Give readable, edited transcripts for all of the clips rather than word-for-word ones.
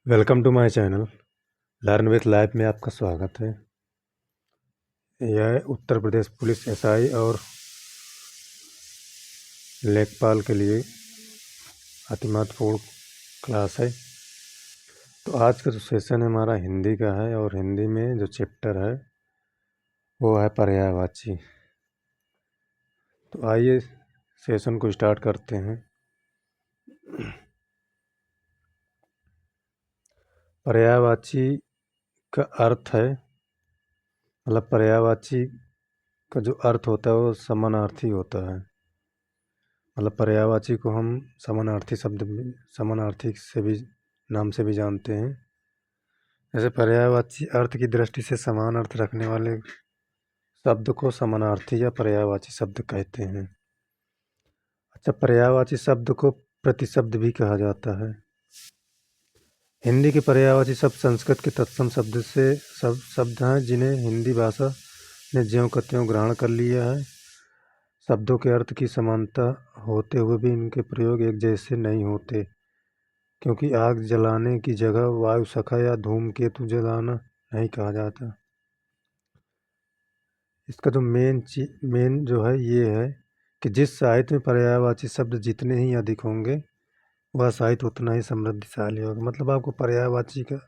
Welcome to my channel learn with life में आपका स्वागत है। यह उत्तर प्रदेश पुलिस एसआई और लेखपाल के लिए अति महत्वपूर्ण क्लास है। तो आज का जो सेशन हमारा हिंदी का है और हिंदी में जो चैप्टर है वो है पर्यायवाची। तो आइए सेशन को स्टार्ट करते हैं। पर्यायवाची का अर्थ है, मतलब पर्यायवाची का जो अर्थ होता है वो समानार्थी होता है। मतलब पर्यायवाची को हम समानार्थी से भी नाम से भी जानते हैं। जैसे पर्यायवाची अर्थ की दृष्टि से समान अर्थ रखने वाले शब्द को समानार्थी या पर्यायवाची शब्द कहते हैं। अच्छा, पर्यायवाची शब्द को प्रतिशब्द भी कहा जाता है। हिंदी के पर्यायवाची शब्द संस्कृत के तत्सम शब्द हैं जिन्हें हिंदी भाषा ने ज्यों का त्यों ग्रहण कर लिया है। शब्दों के अर्थ की समानता होते हुए भी इनके प्रयोग एक जैसे नहीं होते, क्योंकि आग जलाने की जगह वायु सखा या धूमकेतु जलाना नहीं कहा जाता। इसका जो मेन जो है ये है कि जिस साहित्य में पर्यायवाची शब्द जितने ही अधिक होंगे वह साहित्य उतना ही समृद्धिशाली होगा। मतलब आपको पर्यायवाची का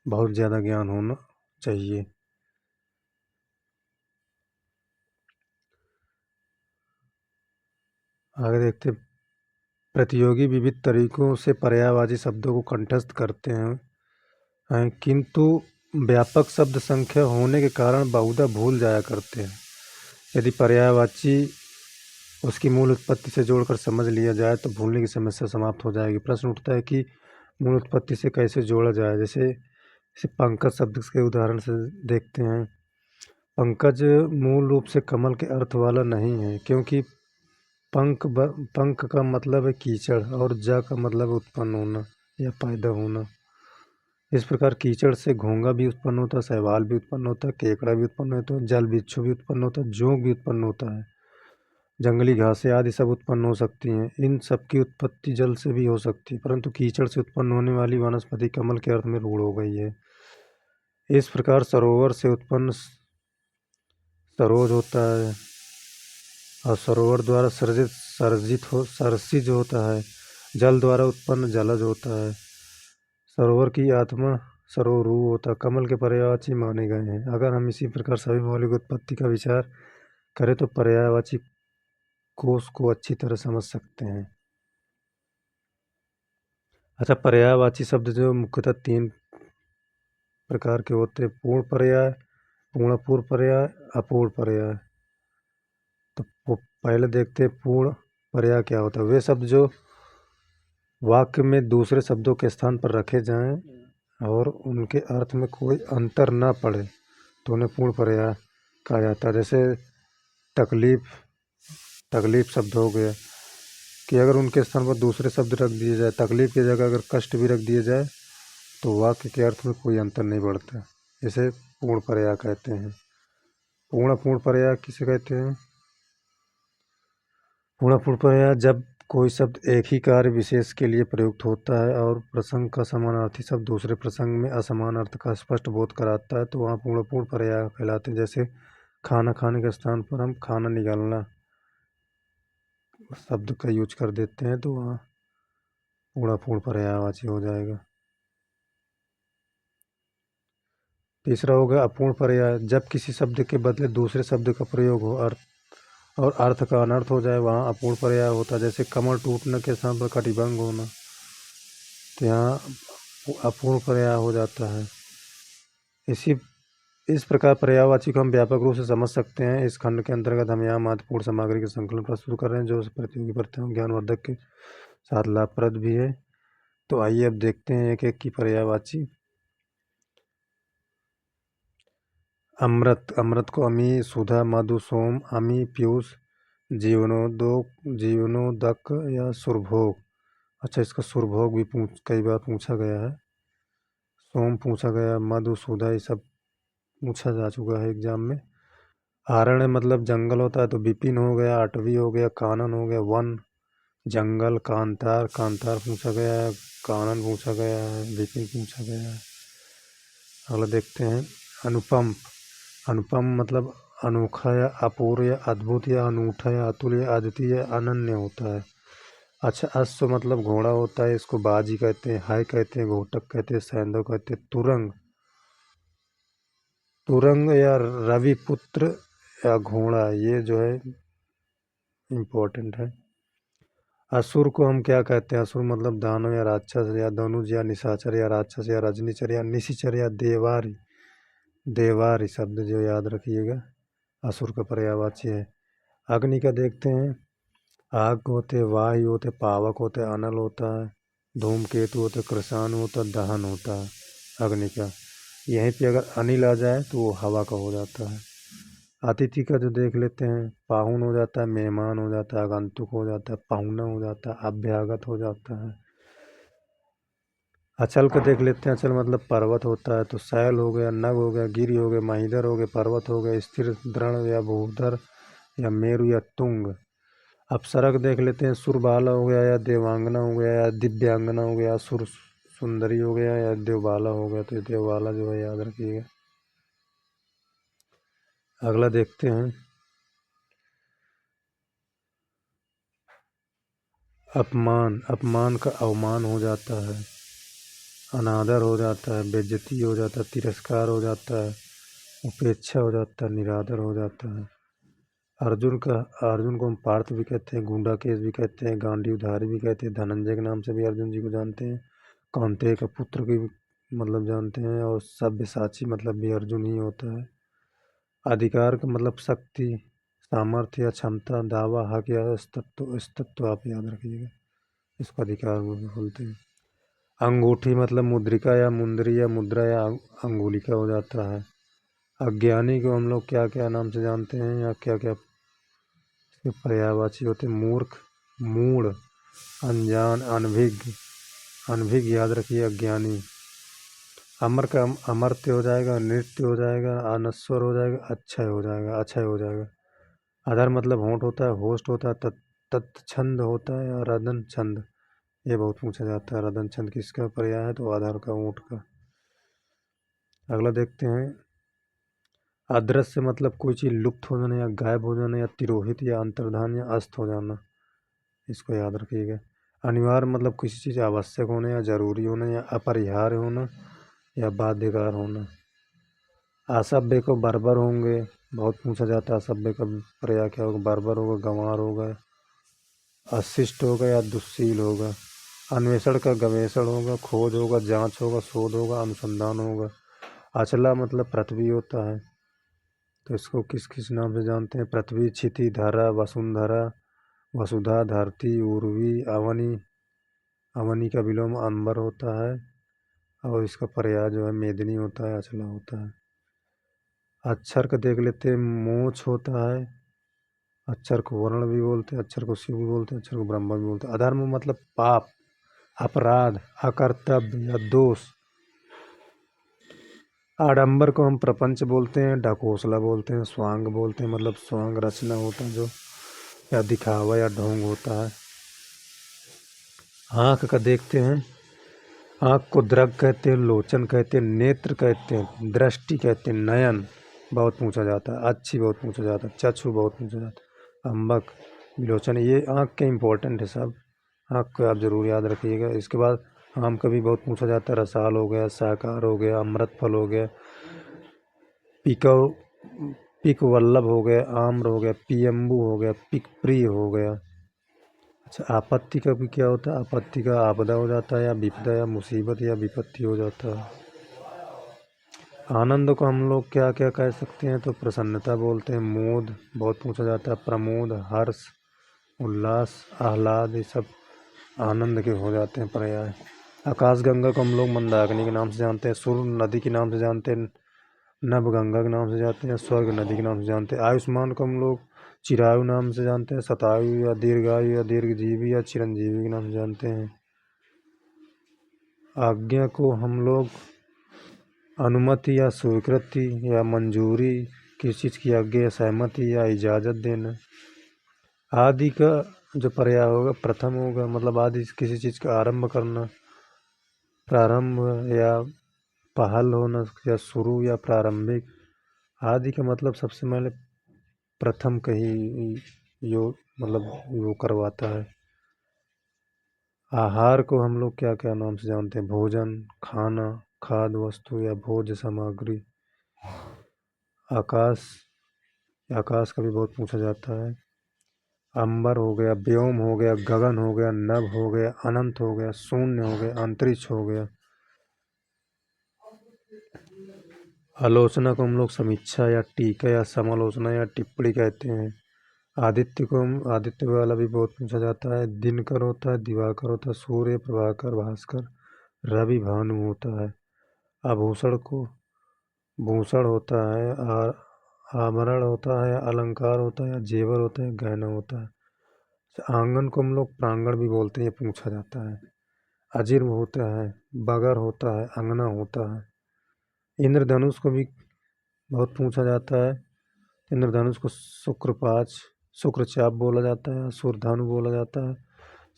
बहुत ज़्यादा ज्ञान होना चाहिए। आगे देखते, प्रतियोगी विविध तरीकों से पर्यायवाची शब्दों को कंठस्थ करते हैं, किंतु व्यापक शब्द संख्या होने के कारण बहुधा भूल जाया करते हैं। यदि पर्यायवाची उसकी मूल उत्पत्ति से जोड़कर समझ लिया जाए तो भूलने की समस्या समाप्त हो जाएगी। प्रश्न उठता है कि मूल उत्पत्ति से कैसे जोड़ा जाए। जैसे पंकज शब्द के उदाहरण से देखते हैं। पंकज मूल रूप से कमल के अर्थ वाला नहीं है, क्योंकि पंक का मतलब है कीचड़ और जा का मतलब है उत्पन्न होना या पैदा होना। इस प्रकार कीचड़ से घोंगा भी उत्पन्न होता है, शैवाल भी उत्पन्न होता है, केकड़ा भी उत्पन्न होता है, जल बिच्छू भी उत्पन्न होता है, जोंक भी उत्पन्न होता है, जंगली घासें आदि सब उत्पन्न हो सकती हैं। इन सब की उत्पत्ति जल से भी हो सकती है, परंतु कीचड़ से उत्पन्न होने वाली वनस्पति कमल के अर्थ में रूढ़ हो गई है। इस प्रकार सरोवर से उत्पन्न सरोज होता है और सरोवर द्वारा सरसिज होता है। जल द्वारा उत्पन्न जलज होता है। सरोवर की आत्मा सरोरू होता है। कमल के पर्यायवाची माने गए हैं। अगर हम इसी प्रकार सभी मौलिक उत्पत्ति का विचार करें तो पर्यायवाची कोश को अच्छी तरह समझ सकते हैं। अच्छा, पर्यायवाची शब्द जो मुख्यतः 3 प्रकार के होते हैं: पूर्ण पर्याय, पूर्णपूर्ण पर्याय, अपूर्ण पर्याय। तो पहले देखते हैं पूर्ण पर्याय क्या होता है। वे शब्द जो वाक्य में दूसरे शब्दों के स्थान पर रखे जाएं और उनके अर्थ में कोई अंतर न पड़े तो उन्हें पूर्ण पर्याय कहा जाता है। जैसे तकलीफ शब्द हो गया कि अगर उनके स्थान पर दूसरे शब्द रख दिए जाए, तकलीफ की जगह अगर कष्ट भी रख दिए जाए तो वाक्य के अर्थ में कोई अंतर नहीं बढ़ता। इसे पूर्ण पर्याय कहते हैं। पूर्ण पर्याय किसे कहते हैं? पूर्ण पर्याय जब कोई शब्द एक ही कार्य विशेष के लिए प्रयुक्त होता है और प्रसंग का समानार्थी शब्द दूसरे प्रसंग में असमान अर्थ का स्पष्ट बोध कराता है तो वहाँ पूर्ण पर्याय कहलाते हैं। जैसे खाना खाने के स्थान पर हम खाना निगलना शब्द का यूज कर देते हैं तो वहाँ पूर्ण पर्यायवाची हो जाएगा। तीसरा हो गया अपूर्ण पर्याय। जब किसी शब्द के बदले दूसरे शब्द का प्रयोग हो और अर्थ का अनर्थ हो जाए वहाँ अपूर्ण पर्याय होता है। जैसे कमर टूटने के स्थान पर कटिबंग होना, तो यहाँ अपूर्ण पर्याय हो जाता है। इस प्रकार पर्यायवाची को हम व्यापक रूप से समझ सकते हैं। इस खंड के अंतर्गत हम यहाँ महत्वपूर्ण सामग्री के संकलन प्रस्तुत कर रहे हैं जो प्रतियोगी परीक्षाओं ज्ञानवर्धक के साथ लाभप्रद भी है। तो आइए अब देखते हैं एक एक की पर्यायवाची। अमृत को अमी, सुधा, मधु, सोम, अमी, पीयूष, जीवनोदक या सुरभोग। अच्छा, इसका सुरभोग भी कई बार पूछा गया है। सोम पूछा गया, मधु, सुधा ये सब पूछा जा चुका है एग्जाम में। आरण्य मतलब जंगल होता है तो विपिन हो गया, अटवी हो गया, कानन हो गया, वन, जंगल, कांतार, कांतार पूछा गया है, कानन पूछा गया है, विपिन पूछा गया है। अगला देखते हैं अनुपम। अनुपम मतलब अनोखा या अपूर्व या अद्भुत या अनूठा या अतुल्य या अद्वितीय या अनन्य होता है। अच्छा, अश्व मतलब घोड़ा होता है, इसको बाजी कहते हैं, हाय कहते हैं, घोटक कहते हैं, सैंधव कहते हैं, तुरंग। तुरंग या रविपुत्र या घोड़ा, ये जो है इम्पोर्टेंट है। असुर को हम क्या कहते हैं? असुर मतलब दानव या राक्षस या धनुज या निशाचर या राक्षस या रजनीचर या निशिचर या देवारी। देवारी शब्द जो याद रखिएगा, असुर का पर्यायवाची है। अग्नि का देखते हैं, आग होते, वायु होते, पावक होते, अनल होता है, धूमकेतु होते, कृषाणु होता, दहन होता है अग्नि का। यहीं पे अगर अनिल आ जाए तो वो हवा का हो जाता है। अतिथि का जो देख लेते हैं, पाहुन हो जाता है, मेहमान हो जाता है, आगंतुक हो जाता है, पाहुना हो जाता है, अभ्यागत हो जाता है। अचल का देख लेते हैं, अचल मतलब पर्वत होता है, तो शैल हो गया, नग हो गया, गिरि हो गया, महीधर हो गया, पर्वत हो गया, स्थिर दृढ़ या भूधर या मेरु या तुंग। अप्सरा को देख लेते हैं, सुरबाला हो गया या देवांगना हो गया या दिव्यांगना हो गया, सुर सुंदरी हो गया या देवबाला हो गया, तो देवबाला जो है याद रखिएगा। अगला देखते हैं अपमान। अपमान का अवमान हो जाता है, अनादर हो जाता है, बेइज्जती हो जाता है, तिरस्कार हो जाता है, उपेक्षा हो जाता है, निरादर हो जाता है। अर्जुन का, अर्जुन को हम पार्थ भी कहते हैं, गुंडा केस भी कहते हैं, गांडीवधारी भी कहते हैं, धनंजय के नाम से भी अर्जुन जी को जानते हैं, कौन्तेय का पुत्र की मतलब जानते हैं, और सब्यसाची मतलब भी अर्जुन ही होता है। अधिकार का मतलब शक्ति, सामर्थ्य या क्षमता, दावा, हक या अस्तित्व। अस्तित्व आप याद रखिएगा, इसको अधिकार बोलते हैं। अंगूठी मतलब मुद्रिका या मुंदरी या मुद्रा या अंगुलिका हो जाता है। अज्ञानी को हम लोग क्या क्या नाम से जानते हैं, या क्या क्या इसके पर्यायवाची होते हैं? मूर्ख, मूढ़, अनजान, अनभिज्ञ। अनभिज्ञ याद रखिए, अज्ञानी। अमर का अमर्त्य हो जाएगा, नृत्य हो जाएगा, अनश्वर हो जाएगा, अक्षय हो जाएगा, अक्षय हो जाएगा। अधर मतलब होंठ होता है, होस्ट होता है, तत्छंद होता है, और रदन छंद। ये बहुत पूछा जाता है, रदन छंद किसका पर्याय है? तो आधार का, ऊँट का। अगला देखते हैं, अदृश्य मतलब कोई चीज़ लुप्त हो जाना या गायब हो जाना या तिरोहित या अंतर्धान या अस्त हो जाना, इसको याद रखिएगा। अनिवार्य मतलब किसी चीज़ आवश्यक होना या जरूरी होना या अपरिहार्य होना या बाध्यकार होना। असभ्य को बर्बर होंगे, बहुत पूछा जाता है, असभ्य का पर्याय क्या होगा? बर्बर होगा, गंवार होगा, अशिष्ट होगा या दुस्सील होगा। अन्वेषण का गवेषण होगा, खोज होगा, जांच होगा, शोध होगा, अनुसंधान होगा। अचला मतलब पृथ्वी होता है, तो इसको किस किस नाम से जानते हैं? पृथ्वी, क्षिति, धरा, वसुंधरा, वसुधा, धरती, उर्वी, अवनी। अवनी का विलोम अंबर होता है, और इसका पर्याय जो है मेदिनी होता है, अचला होता है। अक्षर का देख लेते हैं, मोक्ष होता है, अक्षर को वर्ण भी बोलते हैं, अक्षर को शिव भी बोलते हैं, अक्षर को ब्रह्मा भी बोलते हैं। अधर्म मतलब पाप, अपराध, अकर्तव्य या दोष। आडंबर को हम प्रपंच बोलते हैं, ढकोसला बोलते हैं, स्वांग बोलते हैं, मतलब स्वांग रचना होता है जो, या दिखावा या ढोंग होता है। आँख का देखते हैं, आँख को दृग कहते हैं, लोचन कहते हैं, नेत्र कहते हैं, दृष्टि कहते हैं, नयन बहुत पूछा जाता है, अच्छी बहुत पूछा जाता है, चक्षु बहुत पूछा जाता है, अम्बक, विलोचन। ये आँख के इम्पोर्टेंट है सब, आँख को आप जरूर याद रखिएगा। इसके बाद आम का भी बहुत पूछा जाता है, रसाल हो गया, शाहकार हो गया, अमृत फल हो गया, पिको पिक वल्लभ हो गया, आम्र हो गया, पियम्बू हो गया, पिक प्रिय हो गया। अच्छा, आपत्ति का भी क्या होता है? आपत्ति का आपदा हो जाता है, या विपदा या मुसीबत या विपत्ति हो जाता है। आनंद को हम लोग क्या क्या कह सकते हैं? तो प्रसन्नता बोलते हैं, मोद बहुत पूछा जाता है, प्रमोद, हर्ष, उल्लास, आह्लाद, ये सब आनंद के हो जाते हैं पर्याय। आकाशगंगा को हम लोग मंदाकिनी के नाम से जानते हैं, सुर नदी के नाम से जानते हैं, नभ गंगा के नाम से जानते हैं, स्वर्ग नदी के नाम से जानते हैं। आयुष्मान को हम लोग चिरायु नाम से जानते हैं, शतायु या दीर्घायु या दीर्घजीवी या चिरंजीवी के नाम से जानते हैं। आज्ञा को हम लोग अनुमति या स्वीकृति या मंजूरी, किसी चीज़ की आज्ञा या सहमति या इजाज़त देना। आदि का जो पर्याय होगा प्रथम होगा, मतलब आदि किसी चीज़ का आरंभ करना, प्रारंभ या पहल होना या शुरू या प्रारंभिक। आदि का मतलब सबसे पहले प्रथम का ही यो मतलब वो करवाता है। आहार को हम लोग क्या क्या नाम से जानते हैं? भोजन, खाना, खाद्य वस्तु या भोज्य सामग्री। आकाश, आकाश का भी बहुत पूछा जाता है। अंबर हो गया, व्योम हो गया, गगन हो गया, नभ हो गया, अनंत हो गया, शून्य हो गया, अंतरिक्ष हो गया। आलोचना को हम लोग समीक्षा या टीका या समालोचना या टिप्पणी कहते हैं। आदित्य को हम आदित्य वाला भी बहुत पूछा जाता है। दिनकर होता है, दिवाकर होता है, सूर्य, प्रभाकर, भास्कर, रवि, भानु होता है। आभूषण को भूषण होता है, आभरण होता है, अलंकार होता है, जेवर होता है, गहना होता है। आंगन को हम लोग प्रांगण भी बोलते हैं, ये पूछा जाता है। अजीर होता है, बगर होता है, अंगना होता है। इंद्रधनुष को भी बहुत पूछा जाता है। इंद्रधनुष को शुक्रपाच, शुक्रचाप बोला जाता है, सूर्यधनु बोला जाता है,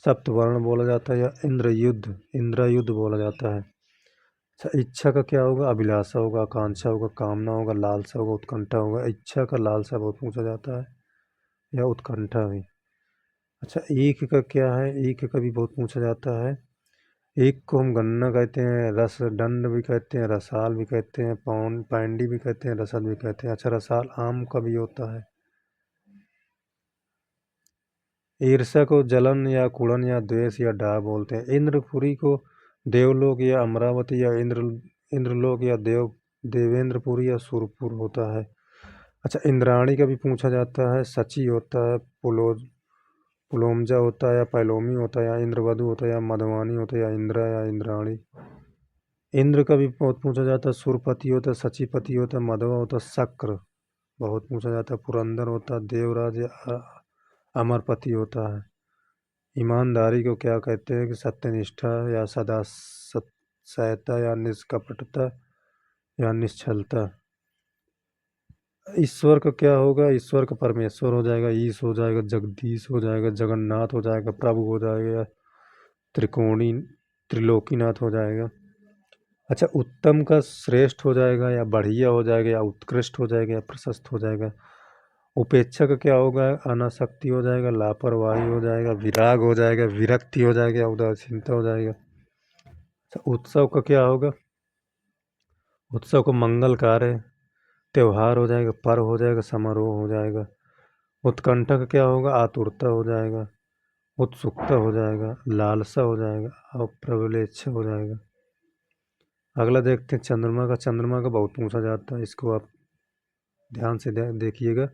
सप्तवर्ण बोला जाता है, या इंद्रयुद्ध बोला जाता है। अच्छा, इच्छा का क्या होगा? अभिलाषा होगा, आकांक्षा होगा, कामना होगा, लालसा होगा, उत्कंठा होगा। इच्छा का लालसा बहुत पूछा जाता है, या उत्कंठा भी। अच्छा, ईख का क्या है? ईख का भी बहुत पूछा जाता है। ईख को हम गन्ना कहते हैं, रस दंड भी कहते हैं, रसाल भी कहते हैं, पैंडी भी कहते हैं, रसद भी कहते हैं। अच्छा, रसाल आम का भी होता है। ईर्ष्या को जलन या कुड़न या द्वेष या डाह बोलते हैं। इंद्रपुरी को देवलोक या अमरावती या इंद्रलोक या देवेंद्रपुरी या सुरपुर होता है। अच्छा, इंद्राणी का भी पूछा जाता है। सची होता है, पुलोमजा होता है, या पैलोमी होता है, या इंद्रवधु होता है, या मधवानी होता है, या इंद्रा या इंद्राणी। इंद्र का भी बहुत पूछा जाता है। सुरपति होता है, सचीपति होता है, मधवा होता है, शक्र बहुत पूछा जाता है, पुरंदर होता है, देवराज या अमरपति होता है। ईमानदारी को क्या कहते हैं? कि सत्यनिष्ठा या सदा सत्यता या निष्कपटता या निश्चलता। ईश्वर का क्या होगा? ईश्वर का परमेश्वर हो जाएगा, ईश हो जाएगा, जगदीश हो जाएगा, जगन्नाथ हो जाएगा, प्रभु हो जाएगा, त्रिकोणी त्रिलोकीनाथ हो जाएगा। अच्छा, उत्तम का श्रेष्ठ हो जाएगा, या बढ़िया हो जाएगा, या उत्कृष्ट हो जाएगा, या प्रशस्त हो जाएगा। उपेक्षा का क्या होगा? अनासक्ति हो जाएगा, लापरवाही हो जाएगा, विराग हो जाएगा, विरक्ति हो जाएगा, या उदासीनता हो जाएगा। अच्छा, उत्सव का क्या होगा? उत्सव को मंगल कार्य, त्योहार हो जाएगा, पर्व हो जाएगा, समारोह हो जाएगा। उत्कंठा का क्या होगा? आतुरता हो जाएगा, उत्सुकता हो जाएगा, लालसा हो जाएगा, और प्रबलेच्छा हो जाएगा। अगला देखते हैं चंद्रमा का। चंद्रमा का बहुत पूछा जाता है, इसको आप ध्यान से देखिएगा।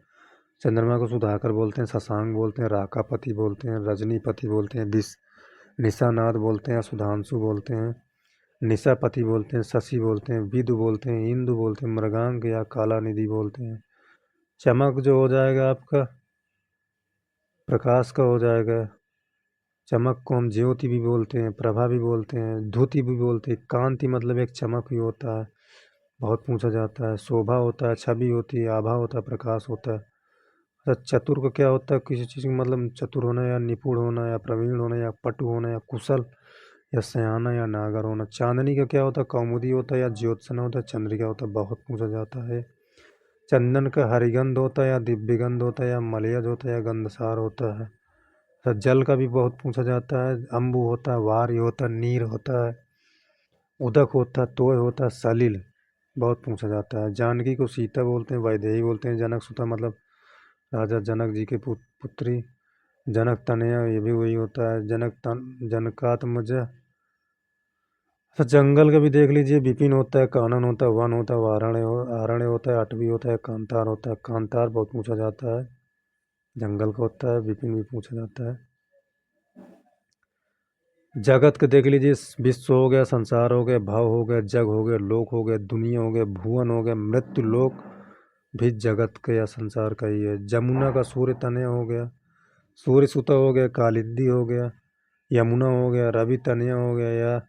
चंद्रमा को सुधाकर बोलते हैं, शशांक बोलते हैं, राकापति बोलते हैं, रजनीपति बोलते हैं, निशानाथ बोलते हैं, सुधांशु बोलते हैं, निशापति बोलते हैं, शशि बोलते हैं, विदु बोलते हैं, इंदु बोलते हैं, मृगांक या काला निधि बोलते हैं। चमक जो हो जाएगा आपका प्रकाश का हो जाएगा। चमक को हम ज्योति भी बोलते हैं, प्रभा भी बोलते हैं, द्युति भी बोलते हैं। कांति मतलब एक चमक ही होता है, बहुत पूछा जाता है। शोभा होता है, छवि होती है, आभा होता है, प्रकाश होता है। अच्छा, चतुर का क्या होता है? किसी चीज़ का मतलब चतुर होना, या निपुण होना, या प्रवीण होना, या पटु होना, या कुशल, या सयाना, या नागर होना। चांदनी का क्या होता है? कौमुदी होता है, या ज्योत्सना होता है, चंद्रिका होता है, बहुत पूछा जाता है। चंदन का हरिगंध होता है, या दिव्यगंध होता है, या मलयज होता है, या गंधसार होता है। अच्छा, जल का भी बहुत पूछा जाता है। अम्बु होता है, वारी होता है, नीर होता है, उदक होता है, तोय होता है, सलिल बहुत पूछा जाता है। जानकी को सीता बोलते हैं, वैदेही बोलते हैं, जनक सुता मतलब राजा जनक जी के पुत्री। जनक तनया ये भी वही होता है, जनकात्मज। अच्छा, जंगल का भी देख लीजिए। विपिन होता है, कानन होता है, वन होता है, आरण्य होता है, अटवी होता है, कांतार होता है। कांतार बहुत पूछा जाता है, जंगल का होता है। विपिन भी पूछा जाता है। जगत के देख लीजिए। विश्व हो गया, संसार हो गया, भाव हो गया, जग हो गया, लोक हो गया, दुनिया हो गया, भुवन हो गया, मृत्यु लोक भी जगत का या संसार का ही है। जमुना का सूर्य तनया हो गया, सूर्य सुता हो गया, कालिंदी हो गया, यमुना हो गया, रवि तनया हो गया, या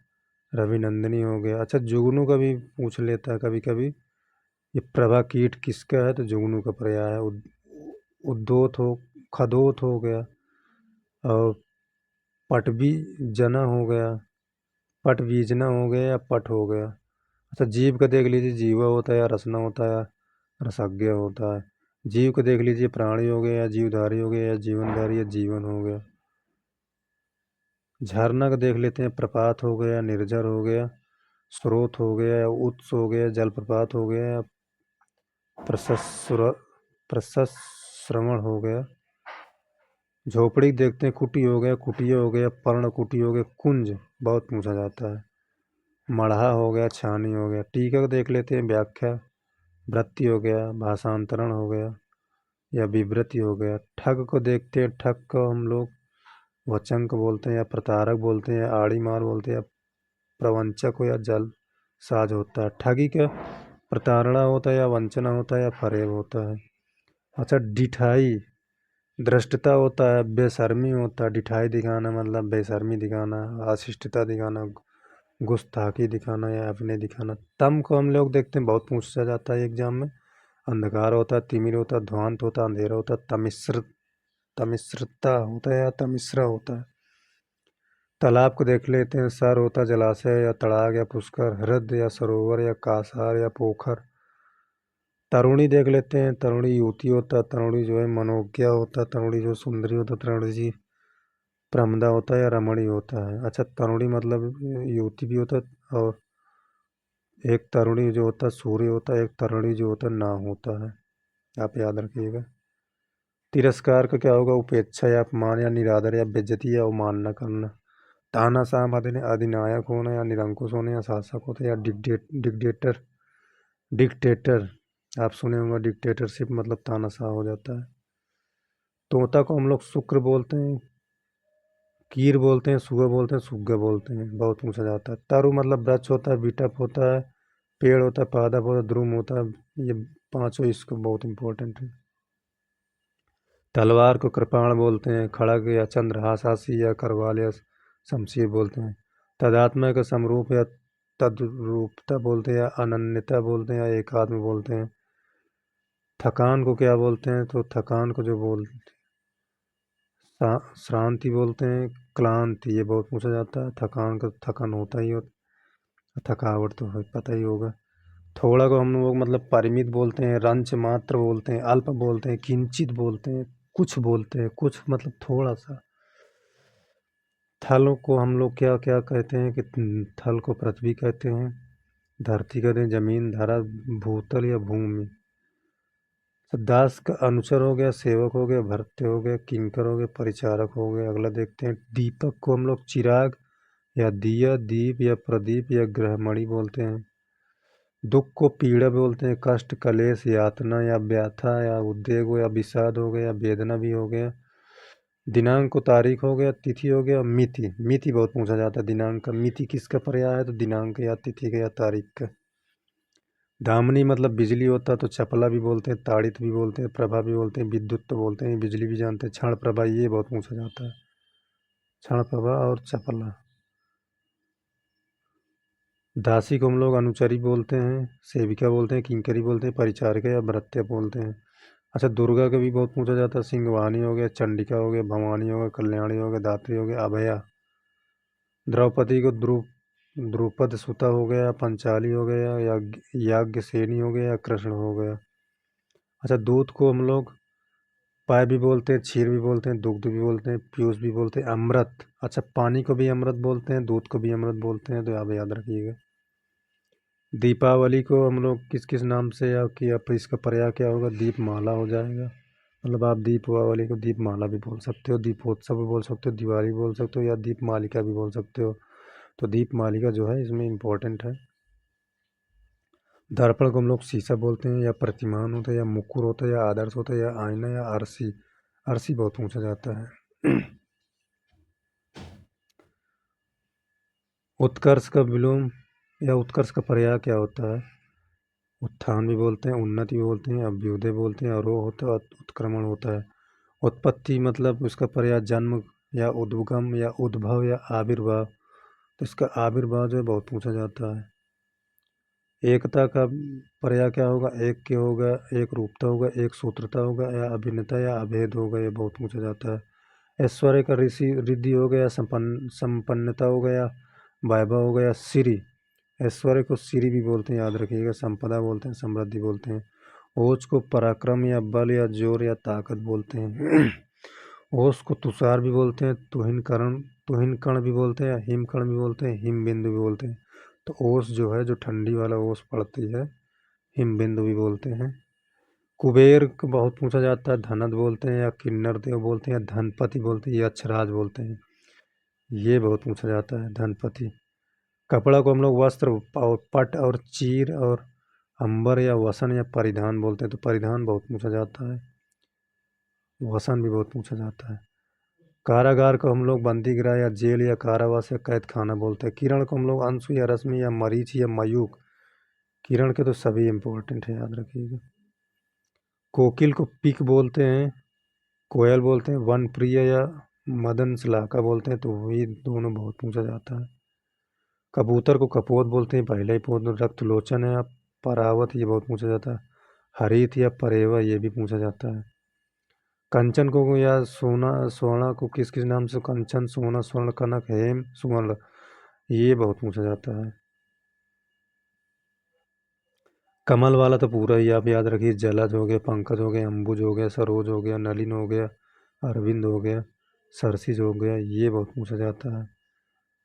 रवि नंदिनी हो गया। अच्छा, जुगनू का भी पूछ लेता है कभी कभी। ये प्रभा कीट किसका है? तो जुगनू का पर्याय है। उद्दोत हो खदोत हो गया। और पटवी जना हो गया, पटवीजना हो गया या पट हो गया। अच्छा, जीव का देख लीजिए, जीवा होता है या रसना होता है या रसज्ञ होता है। जीव को देख लीजिए, प्राणी हो गया या जीवधारी हो गया या जीवनधारी या जीवन हो गया। झरना का देख लेते हैं, प्रपात हो गया, निर्जर हो गया, स्रोत हो गया या उत्स हो गया, जलप्रपात हो गया या प्रशस्र प्रशस्रवण हो गया। झोपड़ी देखते हैं, कुटी हो गया, कुटिया हो गया, पर्णकुटी हो गया, कुंज बहुत पूछा जाता है। मढ़ा हो गया, छानी हो गया। टीका को देख लेते हैं, व्याख्या, वृत्ति हो गया, भाषांतरण हो गया या विवृति हो गया। ठग को देखते हैं, ठग को हम लोग वचंक बोलते हैं या प्रतारक बोलते हैं या आड़ी मार बोलते हैं या प्रवंचक हो या जल साज होता है। ठगी का प्रताड़ना होता है या वंचना होता है या फरेब होता है। अच्छा, डिठाई धृष्टता होता है, बेशर्मी होता है। डिठाई दिखाना मतलब बेशर्मी दिखाना, अशिष्टता दिखाना, गुस्ताखी दिखाना या अपने दिखाना। तम को हम लोग देखते हैं, बहुत पूछा जाता है एग्जाम में। अंधकार होता है, तिमिर होता है, ध्वांत होता है, अंधेरा होता है, तमिश्रता होता है या तमिश्रा होता है। तालाब को देख लेते हैं, सर होता है, जलाशय या तड़ाग या पुष्कर, हृदय या सरोवर या कासार या पोखर। तरुणी देख लेते हैं, तरुणी युवती होता है, तरुणी जो है मनोज्ञा होता है, तरुणी जो सुंदरी होता है, तरुणी जी प्रमदा होता है या रमणी होता है। अच्छा, तरुणी मतलब युवती भी होता है, और एक तरुणी जो होता है सूर्य होता है, एक तरुणी जो होता है नाव होता है। आप याद रखिएगा। तिरस्कार का क्या होगा? उपेक्षा या अपमान या निरादर या बेइज्जती या अवमानना करना। तानाशाह अधिनायक होना या निरंकुश होना या शासक होता है या डिक्टेटर। डिक्टेटर आप सुने होंगे, डिक्टेटरशिप मतलब तानाशाह हो जाता है। तोता को हम लोग शुक्र बोलते हैं, कीर बोलते हैं, सुगा बोलते हैं, सुग्गा बोलते हैं, बहुत पूछा जाता है। तरु मतलब वृक्ष होता है, बिटप होता है, पेड़ होता है, पादप होता है, ध्रुम होता है। ये पांचों इसको बहुत इंपॉर्टेंट है। तलवार को कृपाण बोलते हैं, खड़ग या चंद्रहास हासी या करवाल या शमशीर बोलते हैं। तदात्म्य का समरूप या तद्रूपता बोलते हैं या अनन्यता बोलते हैं या एकात्म बोलते हैं। थकान को क्या बोलते हैं? तो थकान को जो श्रांति बोलते हैं, क्लांति, ये बहुत पूछा जाता है। थकान का थकान होता ही होता, थकावट तो पता ही होगा। थोड़ा को हम लोग मतलब परिमित बोलते हैं, रंच मात्र बोलते हैं, अल्प बोलते हैं, किंचित बोलते हैं, कुछ बोलते हैं। कुछ मतलब थोड़ा सा। थल को हम लोग क्या क्या कहते हैं कि थल को पृथ्वी कहते हैं, धरती कहते हैं, जमीन, धरा, भूतल या भूमि। तो दास का अनुचर हो गया, सेवक हो गया, भृत्य हो गया, किंकर हो गया, परिचारक हो गया। अगला देखते हैं, दीपक को हम लोग चिराग या दिया, दीप या प्रदीप या ग्रहमणि बोलते हैं। दुख को पीड़ा बोलते हैं, कष्ट, कलेश, यातना या व्यथा या उद्वेग हो या विषाद हो गया, वेदना भी हो गया। दिनांक को तारीख हो गया, तिथि हो गया, मिति। मिति बहुत पूछा जाता है दिनांक का। मिति किसका पर्याय है? तो दिनांक या तिथि का या तारीख का। दामिनी मतलब बिजली होता है, तो चपला भी बोलते हैं, ताड़ित भी बोलते हैं, प्रभा भी बोलते हैं, विद्युत तो बोलते हैं, बिजली भी जानते हैं। क्षण प्रभा ये बहुत पूछा जाता है, क्षण प्रभा और चपला। दासी को हम लोग अनुचरी बोलते हैं, सेविका बोलते हैं, किंकरी बोलते हैं, परिचारिका या भृत्य बोलते हैं। अच्छा, दुर्गा का भी बहुत पूछा जाता है, सिंहवानी हो गया, चंडिका हो गया, भवानी हो गया, कल्याणी हो गया, दात्री हो गया, अभया। द्रौपदी को द्रुपद सुता हो गया, पंचाली हो गया, या याज्ञसेनी हो गया, या कृष्ण हो गया। अच्छा, दूध को हम लोग पाय भी बोलते हैं, क्षीर भी बोलते हैं, दुग्ध भी बोलते हैं, पीयूष भी बोलते हैं, अमृत। अच्छा, पानी को भी अमृत बोलते हैं, दूध को भी अमृत बोलते हैं, तो आप याद रखिएगा। दीपावली को हम लोग किस किस नाम से, या कि आप इसका पर्याय क्या होगा? दीपमाला हो जाएगा। मतलब आप दीपावली को दीपमाला भी बोल सकते हो, दीपोत्सव भी बोल सकते हो, दिवाली बोल सकते हो, या दीपमालिका भी बोल सकते हो। तो दीपमालिका जो है इसमें इम्पोर्टेंट है। दर्पण को हम लोग शीशा बोलते हैं, या प्रतिमान होता है, या मुकुर होता है, या आदर्श होता है, या आईना, या अरसी। अरसी बहुत पूछा जाता है। उत्कर्ष का विलोम या उत्कर्ष का पर्याय क्या होता है? उत्थान भी बोलते हैं, उन्नति भी बोलते हैं, अभ्युदय बोलते हैं, अरोह होता है, उत्क्रमण होता है। उत्पत्ति मतलब उसका पर्याय जन्म या उद्गम या उद्भव या आविर्भाव। तो इसका आविर्भाव जो है बहुत पूछा जाता है। एकता का पर्याय क्या होगा? एक के होगा, एक रूपता होगा, एक सूत्रता होगा, या अभिन्नता या अभेद होगा, ये बहुत पूछा जाता है। ऐश्वर्य का ऋषि रिद्धि हो गया, संपन्नता हो गया, वैभव हो गया, सिरि। ऐश्वर्य को सिरि भी बोलते हैं, याद रखिएगा। संपदा बोलते हैं, समृद्धि बोलते हैं। ओज को पराक्रम या बल या जोर या ताकत बोलते हैं। ओस को तुषार भी बोलते हैं, तुहिन कण भी बोलते हैं, हिम कण भी बोलते हैं, हिम बिंदु भी बोलते हैं। तो ओस जो है, जो ठंडी वाला ओस पड़ती है, हिम बिंदु भी बोलते हैं। कुबेर को बहुत पूछा जाता है, धनद बोलते हैं या किन्नर देव बोलते हैं या धनपति बोलते हैं या यक्षराज बोलते हैं। ये बहुत पूछा जाता है, धनपति। कपड़ा को हम लोग वस्त्र और पट और चीर और अंबर या वसन या परिधान बोलते हैं। तो परिधान बहुत पूछा जाता है, वसन भी बहुत पूछा जाता है। कारागार को हम लोग बंदी गृह या जेल या कारावास या कैद खाना बोलते हैं। किरण को हम लोग अंशु या रश्मि या मरीच या मयूख। किरण के तो सभी इंपॉर्टेंट है, याद रखिएगा। कोकिल को पिक बोलते हैं, कोयल बोलते हैं, वन प्रिय या मदन सलाहका बोलते हैं। तो ये दोनों बहुत पूछा जाता है। कबूतर को कपोत बोलते हैं, पहला ही पोत। रक्तलोचन या परावत, ये बहुत पूछा जाता है। हरित या परेवा, ये भी पूछा जाता है। कंचन को या सोना स्वर्ण को किस किस नाम से, कंचन, सोना, स्वर्ण, कनक, हेम, सुवर्ण, ये बहुत पूछा जाता है। कमल वाला तो पूरा ही आप याद रखिए। जलज हो गया, पंकज हो गया, अंबुज हो गया, सरोज हो गया, नलिन हो गया, अरविंद हो गया, सरसिज हो गया, ये बहुत पूछा जाता है।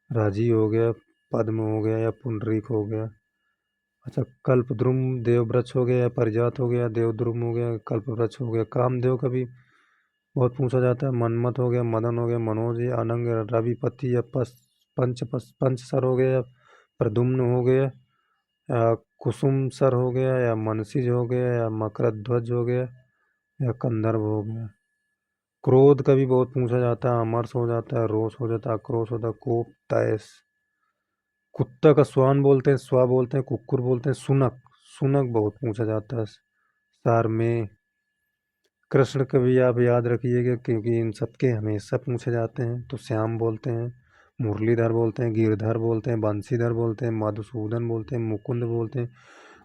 राजीव हो गया, पद्म हो गया या पुंडरीक हो गया। अच्छा, कल्पद्रुम देववृक्ष हो गया या परिजात हो गया, देवद्रुम हो गया, कल्पवृक्ष हो गया। कामदेव का भी बहुत पूछा जाता है। मनमत हो गया, मदन हो गया, मनोज या अनंग, रविपति या पंचसर हो गया, प्रद्युम्न हो गया, या कुसुम सर हो गया, या मनसिज हो गया, या मकरध्वज हो गया, या कंदर्प हो गया। क्रोध का भी बहुत पूछा जाता है। अमरस हो जाता है, रोष हो जाता है, आक्रोश होता है, कोप, तैस। कुत्ता का स्वान बोलते हैं, स्वा बोलते हैं, कुक्कुर बोलते हैं, सुनक। सुनक बहुत पूछा जाता है। सार में कृष्ण का भी आप याद रखिएगा, क्योंकि इन सबके हमेशा पूछे जाते हैं। तो श्याम बोलते हैं, मुरलीधर बोलते हैं, गिरधर बोलते हैं, बंशीधर बोलते हैं, मधुसूदन बोलते हैं, मुकुंद बोलते हैं,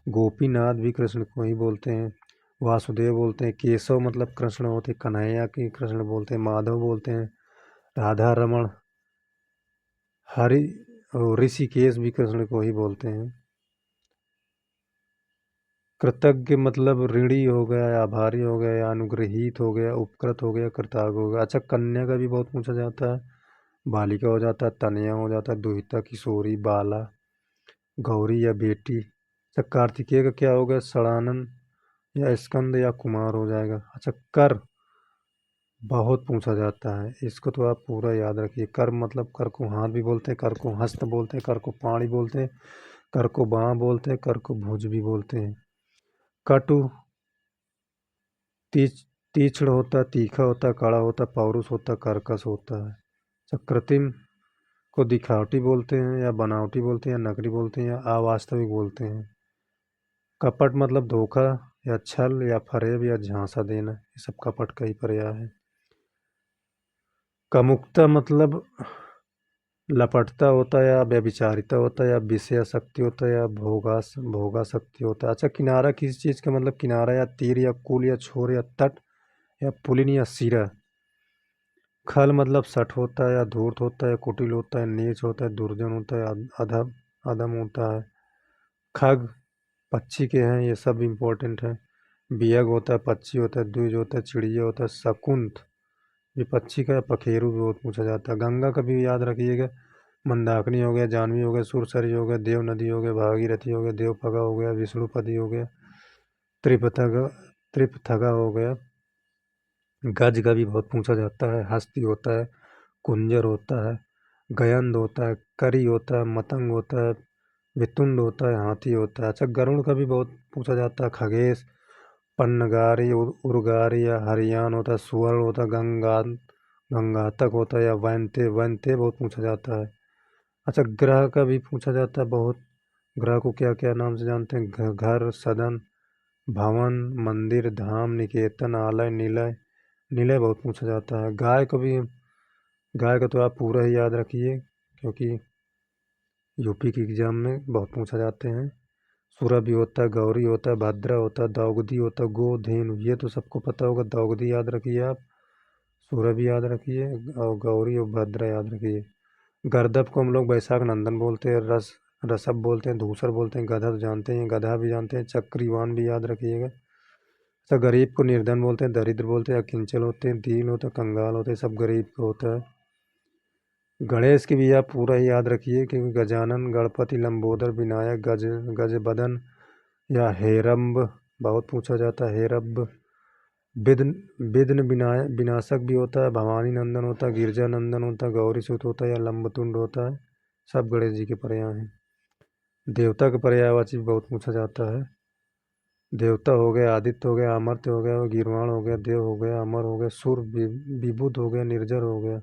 गोपीनाथ भी कृष्ण को ही बोलते हैं, वासुदेव बोलते हैं, केशव मतलब कृष्ण होते हैं, कन्हैया की कृष्ण बोलते हैं, माधव बोलते हैं, राधा रमण, हरि और ऋषिकेश भी कृष्ण को ही बोलते हैं। कृतज्ञ मतलब ऋणी हो गया या आभारी हो गया या अनुग्रहीत हो गया, उपकृत हो गया, कृतज्ञ हो गया। अच्छा, कन्या का भी बहुत पूछा जाता है। बालिका हो जाता है, तनया हो जाता है, दुहिता, किशोरी, बाला, गौरी या बेटी। अच्छा, कार्तिकेय का क्या हो गया, षडानन या स्कंद या कुमार हो जाएगा। अच्छा, कर बहुत पूछा जाता है, इसको तो आप पूरा याद रखिए। कर मतलब कर को हाथ भी बोलते हैं, कर को हस्त बोलते हैं, कर को पाणी बोलते हैं, कर को बाँ बोलते हैं, कर को भुज भी बोलते हैं। कटु तीक्ष्ण होता है, तीखा होता है, कड़ा होता है, पौरुष होता है, कर्कश होता है। अच्छा, कृत्रिम को दिखावटी बोलते हैं या बनावटी बोलते हैं या नकली बोलते हैं या अवास्तविक बोलते हैं। कपट मतलब धोखा या छल या फरेब या झांसा देना, ये सब कपट का ही पर्याय है। कामुकता मतलब लपटता होता है या व्यभिचारिता होता है या विषयासक्ति होता है या भोगासक्ति होता है। अच्छा, किनारा किसी चीज़ का मतलब किनारा या तीर या कुल या छोर या तट या पुलिन या सिरा। खल मतलब सठ होता है या धूर्त होता है, कुटिल होता है, नीच होता है, दुर्जन होता है, अधम अधम होता है। खग पक्षी के हैं, ये सब इम्पोर्टेंट है। बियग होता है, पक्षी होता है, द्विज होता है, चिड़िया होता है, शकुंत ये पक्षी का, पखेरु भी बहुत पूछा जाता है। गंगा का भी याद रखिएगा। मंदाकिनी हो गया, जानवी हो गया, सुरसरी हो गया, देव नदी हो गया, भागीरथी हो गया, देवपगा हो गया, विष्णुपति हो गया, त्रिपथगा त्रिपथगा हो गया। गज का भी बहुत पूछा जाता है। हस्ती होता है, कुंजर होता है, गयंद होता है, करी होता है, मतंग होता है, वितुंड होता है, हाथी होता है। अच्छा, गरुड़ का भी बहुत पूछा जाता है। खगेश, पन्नगारी, उर्गारी या हरियान होता है, सुवर्ण होता है, गंगातक होता है या वैंते वैंते बहुत पूछा जाता है। अच्छा, ग्रह का भी पूछा जाता है बहुत। ग्रह को क्या क्या नाम से जानते हैं, घर, सदन, भवन, मंदिर, धाम, निकेतन, आलय, निलय। निलय बहुत पूछा जाता है। गाय का तो आप पूरा ही याद रखिए, क्योंकि यूपी के एग्जाम में बहुत पूछा जाते हैं। सूरा भी होता है, गौरी होता है, भद्रा होता है, दौगदी होता है, गो, धेनु, ये तो सबको पता होगा। दौगदी याद रखिए आप। सूर्य भी याद रखिए, और गौरी और भद्र याद रखिए। गर्दभ को हम लोग बैशाख नंदन बोलते हैं, रसभ बोलते हैं, धूसर बोलते हैं, गधा तो जानते हैं, गधा भी जानते हैं, चक्रीवान भी याद रखिएगा। अच्छा, गरीब को निर्धन बोलते हैं, दरिद्र बोलते हैं, अकिंचन होते हैं, दीन होते हैं, कंगाल होते हैं, सब गरीब को होता है। गणेश की भी आप पूरा ही याद रखिए, क्योंकि गजानन, गणपति, लंबोदर, विनायक, गजबदन या हेरम्ब बहुत पूछा जाता है। हेरम्ब विघ्न विघ्न विनाशक भी होता है, भवानी नंदन होता है, गिरजा नंदन होता है, गौरी सुत होता है या लंबतुंड होता है। सब गणेश जी के पर्याय हैं। देवता के पर्यायवाची भी बहुत पूछा जाता है। देवता हो गए, आदित्य हो गया, अमर्त्य हो गया, गीर्वाण हो गया, देव हो गया, अमर हो गया, सुर, विबुध हो गया, निर्जर हो गया।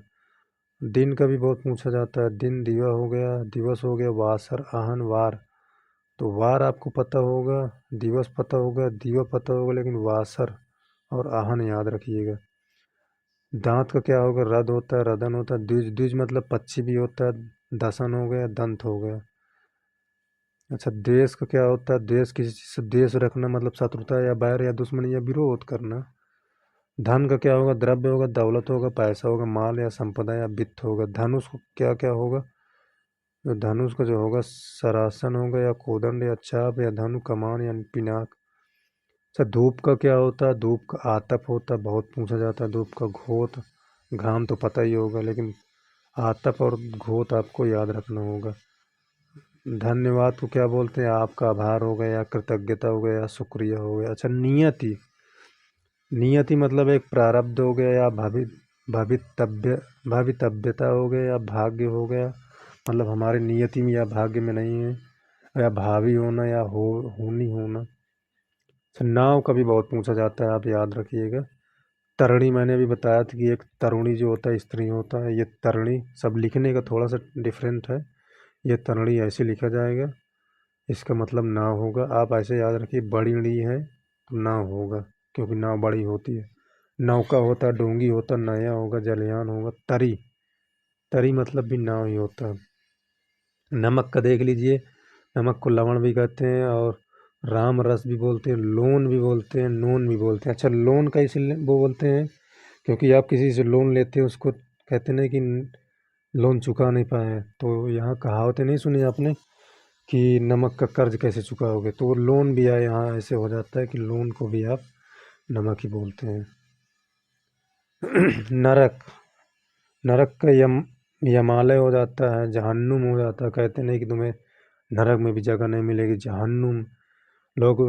दिन का भी बहुत पूछा जाता है। दिन, दिवा हो गया, दिवस हो गया, वासर, आहन, वार। तो वार आपको पता होगा, दिवस पता होगा, दिवा पता होगा, लेकिन वासर और आहन याद रखिएगा। दांत का क्या होगा, रद होता है, रदन होता है, द्विज, द्विज मतलब पक्षी भी होता है, दसन हो गया, दंत हो गया। अच्छा, देश का क्या होता है, देश किसी चीज़ से देश रखना मतलब शत्रुता या बैर या दुश्मनी या विरोध करना। धन का क्या होगा, द्रव्य होगा, दौलत होगा, पैसा होगा, माल या संपदा या वित्त होगा। धनुष को क्या क्या होगा, जो धनुष का जो होगा, सरासन होगा या कोदंड या चाप या धनु, कमान या पिनाक। अच्छा, धूप का क्या होता है, धूप का आतप होता है, बहुत पूछा जाता है। धूप का घोत, घाम तो पता ही होगा, लेकिन आतप और घोत आपको याद रखना होगा। धन्यवाद को क्या बोलते हैं, आपका आभार हो गया या कृतज्ञता हो गया या शुक्रिया हो गया। अच्छा, नियति, नियति मतलब एक प्रारब्ध हो गया या भवितव्य, भवितव्यता हो गया या भाग्य हो गया, मतलब हमारे नियति में या भाग्य में नहीं है, या भावी होना या होनी होना। अच्छा, नाव का भी बहुत पूछा जाता है, आप याद रखिएगा। तरणी मैंने अभी बताया था कि एक तरुणी जो होता है स्त्री होता है, ये तरणी सब लिखने का थोड़ा सा डिफरेंट है। ये तरणी ऐसे लिखा जाएगा, इसका मतलब नाव होगा। आप ऐसे याद रखिए, बड़ी णी है तो नाव होगा, क्योंकि नाव बड़ी होती है। नौका होता है, डोंगी होता है, नया होगा, जलयान होगा। तरी, तरी मतलब भी नाव ही होता है। नमक का देख लीजिए, नमक को लवण भी कहते हैं, और राम रस भी बोलते हैं, लोन भी बोलते हैं, नून भी बोलते हैं। अच्छा, लोन का इसलिए वो बोलते हैं क्योंकि आप किसी से लोन लेते हैं, उसको कहते नहीं कि लोन चुका नहीं पाए, तो यहाँ कहावतें नहीं सुनी आपने कि नमक का कर्ज कैसे चुकाओगे, तो वो लोन भी है, यहाँ ऐसे हो जाता है कि लोन को भी आप नमक ही बोलते हैं। नरक, नरक का यमालय हो जाता है, जहन्नुम हो जाता है। कहते नहीं कि तुम्हें नरक में भी जगह नहीं मिलेगी, जहन्नुम। लोग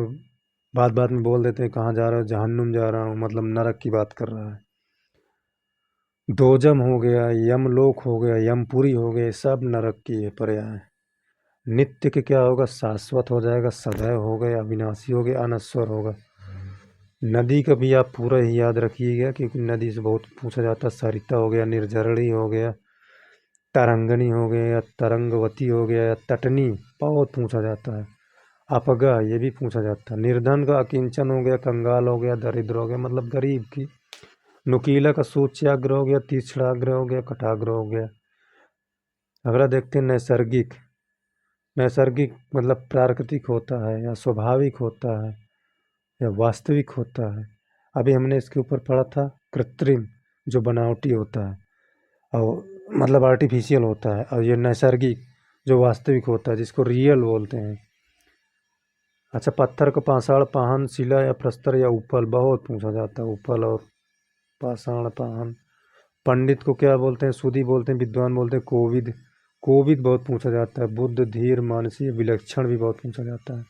बात बात में बोल देते हैं कहाँ जा रहे हो, जहन्नुम जा रहा हूँ, मतलब नरक की बात कर रहा है। दोजम हो गया, यमलोक हो गया, यमपुरी हो गए, सब नरक की है पर्याय। नित्य के क्या होगा, शाश्वत हो जाएगा, सदैव हो गया, अविनाशी हो गया, अनश्वर होगा। नदी का भी आप पूरा ही याद रखिएगा, क्योंकि नदी से बहुत पूछा जाता है। सरिता हो गया, निर्झरणी हो गया, तरंगनी हो गया या तरंगवती हो गया, या तटनी बहुत पूछा जाता है। अपगा ये भी पूछा जाता है। निर्धन का अकिंचन हो गया, कंगाल हो गया, दरिद्र हो गया, मतलब गरीब की। नुकीला का सूच्याग्र हो गया, तीक्ष्णाग्र हो गया, कटाग्र हो गया। अगला देखते हैं, नैसर्गिक। नैसर्गिक मतलब प्राकृतिक होता है या स्वाभाविक होता है या वास्तविक होता है। अभी हमने इसके ऊपर पढ़ा था कृत्रिम, जो बनावटी होता है, और मतलब आर्टिफिशियल होता है। और ये नैसर्गिक जो वास्तविक होता है, जिसको रियल बोलते हैं। अच्छा, पत्थर का पाषाण, पाहन, शिला या प्रस्तर या उपल बहुत पूछा जाता है। उपल और पाषाण, पाहन। पंडित को क्या बोलते हैं, सुधी बोलते हैं, विद्वान बोलते हैं, कोविद। कोविद बहुत पूछा जाता है। बुद्ध, धीर, मानसी, विलक्षण भी बहुत पूछा जाता है।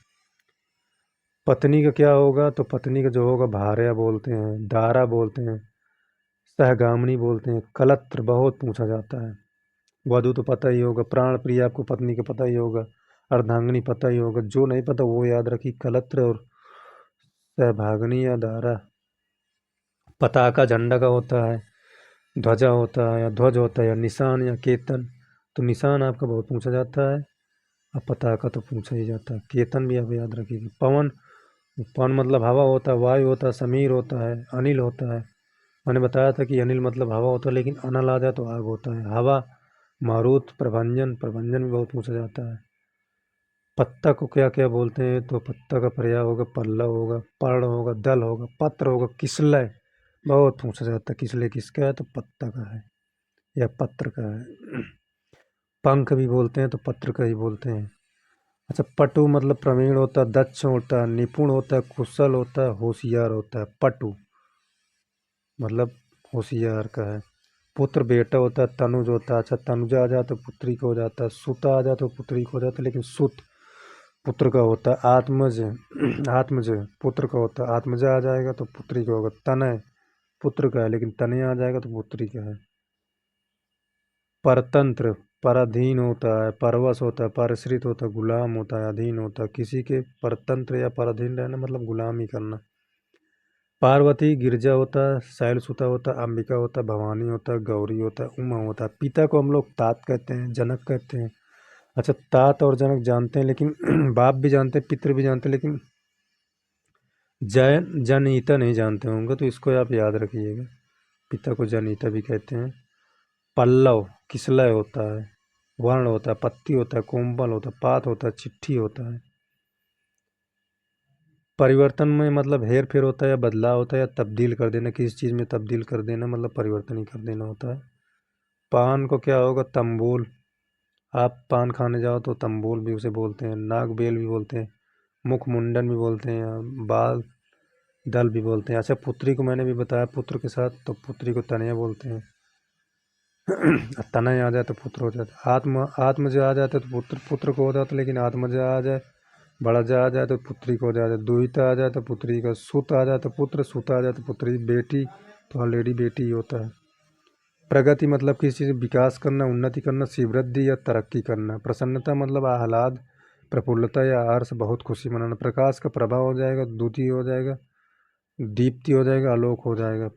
पत्नी का क्या होगा, तो पत्नी का जो होगा भार्या बोलते हैं, दारा बोलते हैं, सहगामिनी बोलते हैं। कलत्र बहुत पूछा जाता है। वधू तो पता ही होगा, प्राण प्रिय आपको पत्नी का पता ही होगा, अर्धांगिनी पता ही होगा। जो नहीं पता वो याद रखिए, कलत्र और सहभागिनी या दारा। पताका झंडा का होता है, ध्वजा होता है या ध्वज होता है, या निशान या केतन। तो निशान आपका बहुत पूछा जाता है, और पताका तो पूछा ही जाता है। केतन भी आप याद रखिए। पवन, पवन मतलब हवा होता है, वायु होता है, समीर होता है, अनिल होता है। मैंने बताया था कि अनिल मतलब हवा होता है, लेकिन अनल आ जाए तो आग होता है। हवा, मारुत, प्रभंजन, प्रभंजन भी बहुत पूछा जाता है। पत्ता को क्या क्या बोलते हैं, तो पत्ता का पर्याय होगा पल्लव होगा, पर्ण होगा, दल होगा, पत्र होगा, किसलय, बहुत पूछा जाता है किसलिए किसका है, तो पत्ता का है या पत्र का है। पंख भी बोलते हैं तो पत्र का ही बोलते हैं। अच्छा, पटु मतलब प्रवीण होता है, दक्ष होता है, निपुण होता है, कुशल होता है, होशियार होता है। पटु मतलब होशियार का है। पुत्र बेटा होता है, तनुज होता है। अच्छा, तनुजा आ जाए तो पुत्री को हो जाता है, सुता आ जाए तो पुत्री को हो जाता है, लेकिन सुत पुत्र का होता है। आत्मज आत्मज पुत्र का होता है, आत्मजा आ जाएगा तो पुत्री का होगा। तनय पुत्र का है, लेकिन तनय आ जाएगा तो पुत्री का है। परतंत्र पराधीन होता है, परवश होता है, पारिश्रित होता है, गुलाम होता है, अधीन होता है। किसी के परतंत्र या पराधीन रहना मतलब गुलामी करना। पार्वती गिरजा होता है, शैलसुता होता है, अंबिका होता है, भवानी होता है, गौरी होता है, उमा होता है। पिता को हम लोग तात कहते हैं, जनक कहते हैं। अच्छा, तात और जनक जानते हैं, लेकिन बाप भी जानते हैं, पितृ भी जानते हैं, लेकिन जनईता नहीं जानते होंगे, तो इसको आप याद रखिएगा। पिता को जनईता भी कहते हैं। पल्लव किसलय होता है, वर्ण होता है, पत्ती होता है, कोम्बल होता है, पात होता है, चिट्ठी होता है। परिवर्तन में मतलब हेर फेर होता है या बदलाव होता है या तब्दील कर देना, किसी चीज़ में तब्दील कर देना मतलब परिवर्तन ही कर देना होता है। पान को क्या होगा, तंबूल। आप पान खाने जाओ तो तंबूल भी उसे बोलते हैं। नाग बेल भी बोलते हैं, मुख मुंडन भी बोलते हैं, या बाल दल भी बोलते हैं। अच्छा, पुत्री को मैंने भी बताया पुत्र के साथ, तो पुत्री को तनया बोलते हैं। तनय आ जाए तो पुत्र हो जाता है। आत्मज आ जाता है तो पुत्र पुत्र को हो जाता है, लेकिन आत्मज आ जाए, बड़ा जा आ जाए तो पुत्री को हो जाता है। दुहिता आ जाए तो पुत्री का, सुत आ जाए तो पुत्र, सुत आ जाए तो पुत्री, बेटी तो ऑलरेडी बेटी ही होता है। प्रगति मतलब किसी चीज़ में विकास करना, उन्नति करना, शिवृद्धि या तरक्की करना। प्रसन्नता मतलब आह्लाद, प्रफुल्लता या हर्ष, बहुत खुशी मनाना। प्रकाश का प्रभाव हो जाएगा, द्युति हो जाएगा, दीप्ति हो जाएगा, आलोक हो जाएगा।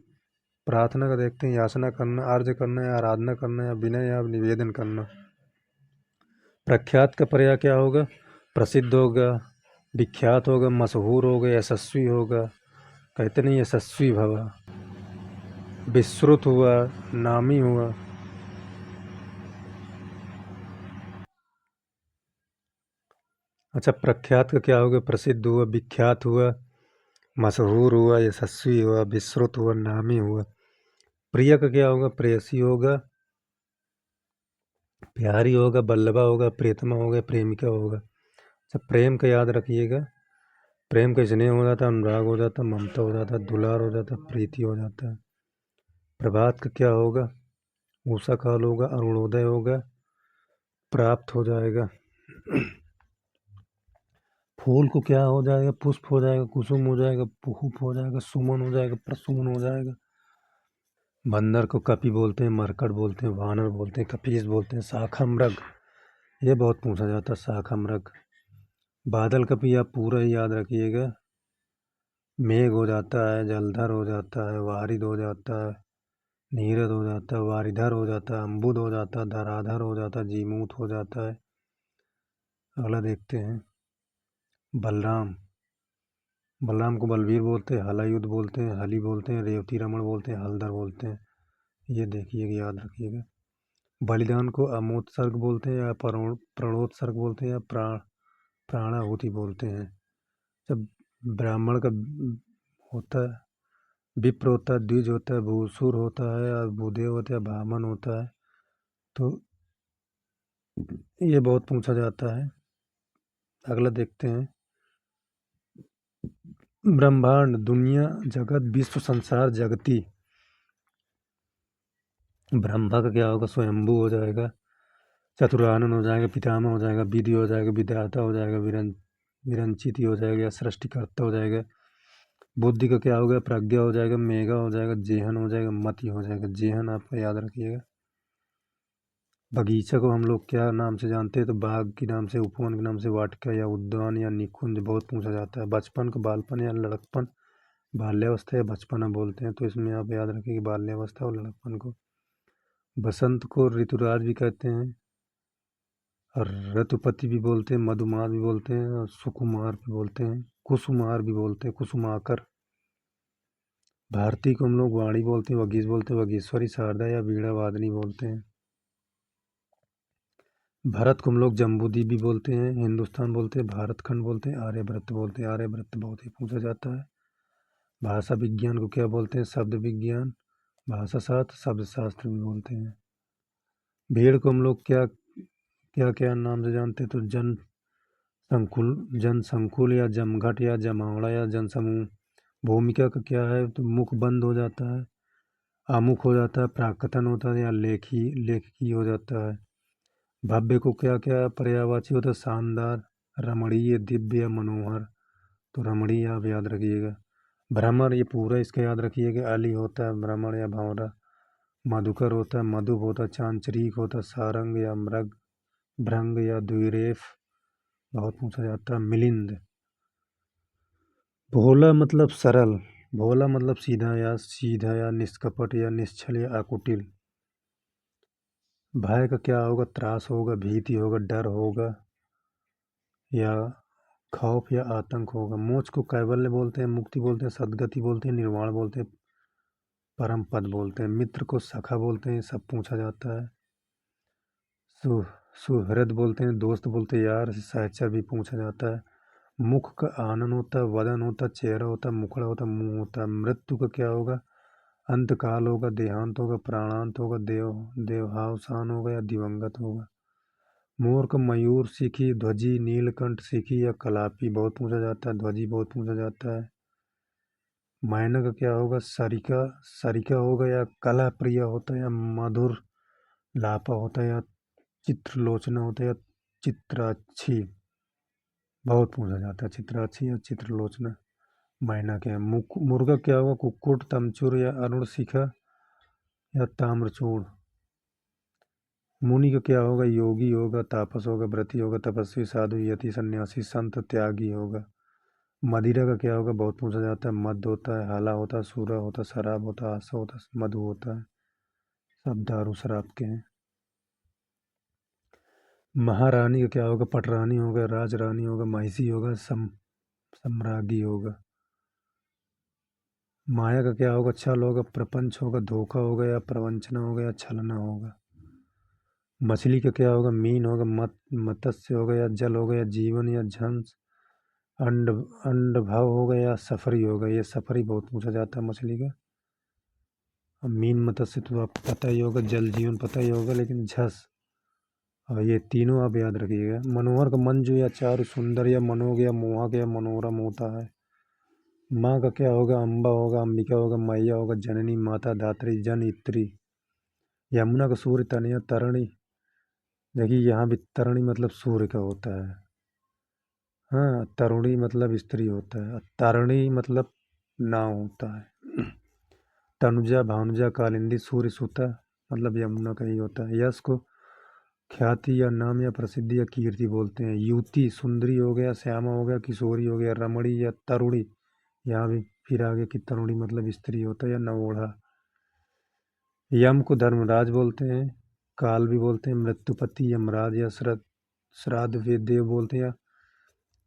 प्रार्थना का देखते हैं, याचना करना, अर्ज करना या आराधना करना या विनय या निवेदन करना। प्रख्यात का पर्याय क्या होगा, प्रसिद्ध होगा, विख्यात होगा, मशहूर होगा, यशस्वी होगा। कहते नहीं यशस्वी भवा। विश्रुत हुआ, नामी हुआ। अच्छा, प्रख्यात का क्या होगा, प्रसिद्ध हुआ, विख्यात हुआ, मशहूर हुआ, यशस्वी हुआ, विश्रुत हुआ, नामी हुआ। प्रिय का क्या होगा, प्रेयसी होगा, प्यारी होगा, बल्लभा होगा, प्रियतमा होगा, प्रेमिका होगा। अच्छा, प्रेम का याद रखिएगा। प्रेम का स्नेह हो जाता है, अनुराग हो जाता है, ममता हो जाता है, दुलार हो जाता है, प्रीति हो जाता है। प्रभात का क्या होगा, उषा काल होगा, अरुणोदय होगा, प्राप्त हो जाएगा। फूल को क्या हो जाएगा, पुष्प हो जाएगा, कुसुम हो जाएगा, पुष्प हो जाएगा, सुमन हो जाएगा, प्रसून हो जाएगा। बंदर को कपि बोलते हैं, मरकट बोलते हैं, वानर बोलते हैं, कपीस बोलते हैं, शाखा मृग। ये बहुत पूछा जाता है, शाखा मृग। बादल कपि आप पूरा ही याद रखिएगा। मेघ हो जाता है, जलधर हो जाता है, वारिद हो जाता है, नीरद हो जाता है, वारिधर हो जाता है, अम्बुद हो जाता है, धराधर हो जाता है, जीमूत हो जाता है। अगला देखते हैं, बलराम। बलराम को बलवीर बोलते हैं, हलायुध बोलते हैं, हली बोलते हैं, रेवती रमण बोलते हैं, हलधर बोलते हैं। ये देखिएगा, याद रखिएगा। बलिदान को अमोत्सर्ग बोलते हैं या प्रणोत्सर्ग बोलते हैं या प्राणाहुति बोलते हैं। जब ब्राह्मण का होता है, विप्र होता है, द्विज होता है, भूसुर होता है, और भूदेव होता है, ब्राह्मण होता है। तो ये बहुत पूछा जाता है। अगला देखते हैं, ब्रह्मांड, दुनिया, जगत, विश्व, संसार, जगती। ब्रह्मा का क्या होगा, स्वयंभू हो जाएगा, चतुरानन हो जाएगा, पितामह हो जाएगा, विधि हो जाएगा, विधाता हो जाएगा, विरंचित हो जाएगा या सृष्टिकर्ता हो जाएगा। बुद्धि का क्या होगा, प्रज्ञा हो जाएगा, मेघा हो जाएगा, जेहन हो जाएगा, मति हो जाएगा। जेहन आपका याद रखिएगा। बगीचा को हम लोग क्या नाम से जानते हैं, तो बाग के नाम से, उपवन के नाम से, वाटिका या उद्यान या निकुंज बहुत पूछा जाता है। बचपन को बालपन या लड़कपन, बाल्यावस्था या बचपना बोलते हैं, तो इसमें आप याद रखिए बाल्यावस्था और लड़कपन को। बसंत को ऋतुराज भी कहते हैं, और ऋतुपति भी बोलते हैं, मधुमार भी बोलते हैं, और सुकुमार भी बोलते हैं, कुसुमार भी बोलते हैं, कुसुमाकर। भारती को हम लोग वाणी बोलते हैं, वगीश बोलते हैं, वगीश्वरी, शारदा या वीणा वादनी बोलते हैं। भारत को हम लोग जम्बूद्वीप भी बोलते हैं, हिंदुस्तान बोलते हैं, भारत खंड बोलते हैं, आर्यभट्ट बोलते हैं। आर्यभट्ट बहुत ही पूछा जाता है। भाषा विज्ञान को क्या बोलते हैं? शब्द विज्ञान। भाषा शास्त्र शब्द शास्त्र भी बोलते हैं। भेड़ को हम लोग क्या क्या क्या नाम से जानते हैं? तो जन संकुल या जमघट या जमावड़ा या जनसमूह। भूमिका का क्या है? तो मुख बंद हो जाता है, आमुख हो जाता है, प्राकथन होता है या लेखकी हो जाता है। भव्य को क्या क्या पर्यायवाची होता है? शानदार, रमणीय, दिव्य या मनोहर। तो रमणीय आप याद रखिएगा। भ्रमर, ये पूरा इसका याद रखिएगा। अली होता है भ्रमर या भंवरा। मधुकर होता है मधुप होता है, चांचरिक होता है, सारंग या मृग, भृंग या द्विरेफ। बहुत पूछा जाता है। मिलिंद। भोला मतलब सरल, भोला मतलब सीधा या निष्कपट या निश्छल या अकुटिल। भय का क्या होगा? त्रास होगा, भीति होगा, डर होगा या खौफ या आतंक होगा। मोक्ष को कैवल्य बोलते हैं, मुक्ति बोलते हैं, सद्गति बोलते हैं, निर्वाण बोलते हैं, परम पद बोलते हैं। मित्र को सखा बोलते हैं, सब पूछा जाता है। सुहृद बोलते हैं, दोस्त बोलते हैं, यार। सहचर भी पूछा जाता है। मुख का आनन होता है, वदन होता है, चेहरा होता है, मुखड़ा होता है, मुंह होता है। मृत्यु का क्या होगा? अंतकाल होगा, देहांत होगा, प्राणांत होगा, देहावसान होगा या दिवंगत होगा। मोर का मयूर सीखी, ध्वजी, नीलकंठ सीखी या कलापी। बहुत पूछा जाता है। ध्वजी बहुत पूछा जाता है। मैना का क्या होगा? सरिका सरिका होगा या कला प्रिय होता है या मधुर लापा होता है या चित्रलोचना होता है या चित्राक्षी। बहुत पूछा जाता है। चित्राक्षी या चित्रलोचना। मैना क्या है? मुर्गा क्या होगा? कुक्कुट, तमचुर या अरुण शिखा या ताम्रचूड़। मुनि का क्या होगा? योगी होगा, तापस होगा, व्रती होगा, तपस्वी, साधु, यति, सन्यासी, संत, त्यागी होगा। मदिरा का क्या होगा? बहुत पूछा जाता है। मद होता है, हाला होता है, सूरा होता है, शराब होता है, आशा होता है, मधु होता है। सब दारू शराब के हैं। महारानी का क्या होगा? पटरानी होगा, राजरानी होगा, महिषी होगा, सम्राज्ञी होगा। माया का क्या होगा? छल होगा, प्रपंच होगा, धोखा होगा या प्रवंचना होगा या छलना होगा। मछली का क्या होगा? मीन होगा, मत्स्य होगा या जल होगा या जीवन या झंस, अंडभव होगा या सफरी होगा। ये सफरी बहुत पूछा जाता है मछली का। अब मीन मत्स्य तो आपको पता ही होगा, जल जीवन पता ही होगा, लेकिन झस और ये तीनों आप याद रखिएगा। मनोहर का मंजू या चारु, सुंदर या मनोग या मोहक या मनोरम होता है। माँ का क्या होगा? अम्बा होगा, अंबिका होगा, मैया होगा, जननी, माता, धात्री, जनयित्री। यमुना का सूर्य, तनया, तरणी। देखिए यहाँ भी तरणी मतलब सूर्य का होता है। हाँ, तरुणी मतलब स्त्री होता है। तारणी मतलब नाव होता है। तनुजा, भानुजा, कालिंदी, सूर्य सुता मतलब यमुना का ही होता है। यश को ख्याति या नाम या प्रसिद्धि या कीर्ति बोलते हैं। युति सुंदरी हो गया, श्यामा हो गया, किशोरी हो गया, रमणी या तरुणी। यहाँ भी फिर आगे की तरुणी मतलब स्त्री होता है या नवोढ़ा। यम को धर्मराज बोलते हैं, काल भी बोलते हैं, मृत्युपति, यमराज या श्राद्ध देव बोलते हैं या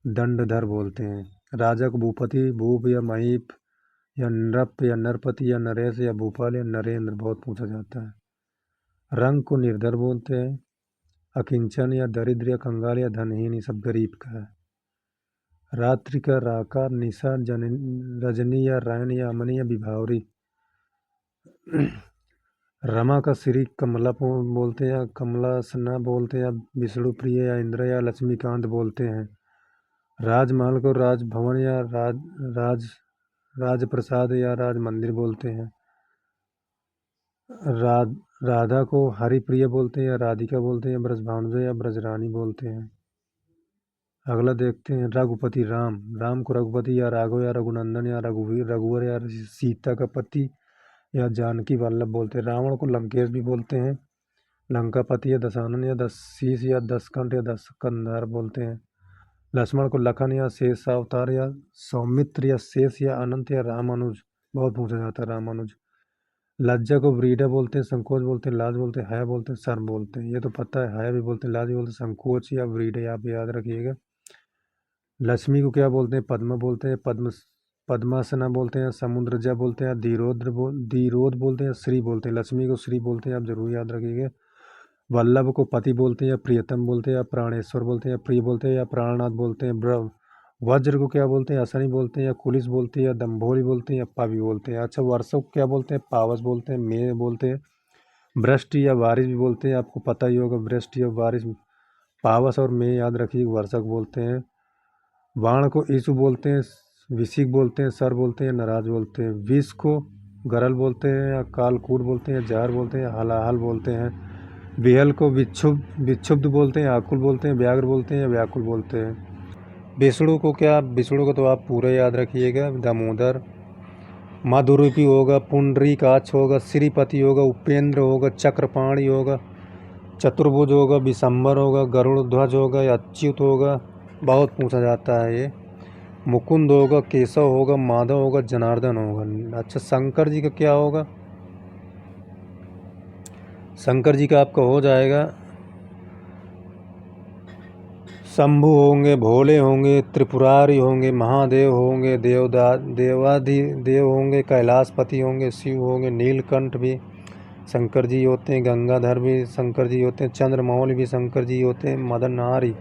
दंडधर बोलते हैं। राजा को भूपति, भूप या महीप या नृप या नरपति या नरेश या भूपाल या नरेंद्र। बहुत पूछा जाता है। रंग को निर्धर बोलते हैं। अकिंचन या दरिद्र या कंगाल या धनहीन, ये सब गरीब का है। रात्रि का राका, निशा, रजनी या रैन या अमनी या विभावरी। रमा का श्री कमला बोलते हैं या कमलासना बोलते हैं या विष्णु प्रिय या इंद्र या लक्ष्मीकांत बोलते हैं। राजमहल को राजभवन या राजप्रसाद या राज मंदिर बोलते हैं। राधा को हरिप्रिय बोलते हैं या राधिका बोलते हैं या ब्रजभानुजा या ब्रजरानी बोलते हैं। अगला देखते हैं। रघुपति राम, राम को रघुपति या राघव या रघुनंदन या रघुवीर, रघुवर या सीता का पति या जानकी वल्लभ बोलते हैं। रावण को लंकेश भी बोलते हैं, लंकापति या दशानन या दशीस या दशकंठ या दशकंधर बोलते हैं। लक्ष्मण को लखन या शेषावतार या सौमित्र या शेष या अनंत या रामानुज। बहुत पूछा जाता है रामानुज। लज्जा को व्रीडा बोलते हैं, संकोच बोलते हैं, लाज बोलते हैं, हया बोलते हैं, शर्म बोलते हैं। ये तो पता है, हया भी बोलते हैं, लाज भी बोलते हैं, संकोच या व्रीडा आप याद रखिएगा। लक्ष्मी को क्या बोलते हैं? पद्मा बोलते हैं, पद्मासना बोलते हैं, समुद्रजा बोलते हैं, धीरोध बोलते हैं, श्री बोलते हैं। लक्ष्मी को श्री बोलते हैं, आप जरूर याद रखिएगा। वल्लभ को पति बोलते हैं या प्रियतम बोलते हैं या प्राणेश्वर बोलते हैं या प्रिय बोलते हैं या प्राणनाथ बोलते हैं। वज्र को क्या बोलते हैं? असनी बोलते हैं, या कुलिस बोलते हैं, या दम्भोली बोलते हैं, या पावी बोलते हैं। अच्छा, वर्षा को क्या बोलते हैं? पावस बोलते हैं, मेघ बोलते हैं, वृष्टि या बारिश भी बोलते हैं। आपको पता ही होगा वृष्टि और बारिश। पावस और मेघ याद रखिए, वर्षा को बोलते हैं। बाण को ईसु बोलते हैं, विषिक बोलते हैं, सर बोलते हैं, नाराज बोलते हैं। विष को गरल बोलते हैं, या कालकूट बोलते हैं, जहर बोलते हैं, हलाहल बोलते हैं। बिहल को विक्षुब्ध बोलते हैं, आकुल बोलते हैं, व्याघ्र बोलते हैं, या व्याकुल बोलते हैं। विष्णु को क्या? विष्णु को तो आप पूरा याद रखिएगा। दामोदर, मधुरूपी होगा, पुंडरीकाक्ष होगा, श्रीपति होगा, उपेंद्र होगा, चक्रपाणी होगा, चतुर्भुज होगा, विशंबर होगा, गरुड़ ध्वज होगा, या अच्युत होगा। बहुत पूछा जाता है ये। मुकुंद होगा, केशव होगा, माधव होगा, जनार्दन होगा। अच्छा, शंकर जी का क्या होगा? शंकर जी का आपका हो जाएगा शंभु होंगे, भोले होंगे, त्रिपुरारी होंगे, महादेव होंगे, देवाधिदेव होंगे, कैलाशपति होंगे, शिव होंगे, नीलकंठ भी शंकर जी होते हैं, गंगाधर भी शंकर जी होते हैं, चंद्रमौली भी शंकर जी होते हैं, मदननारी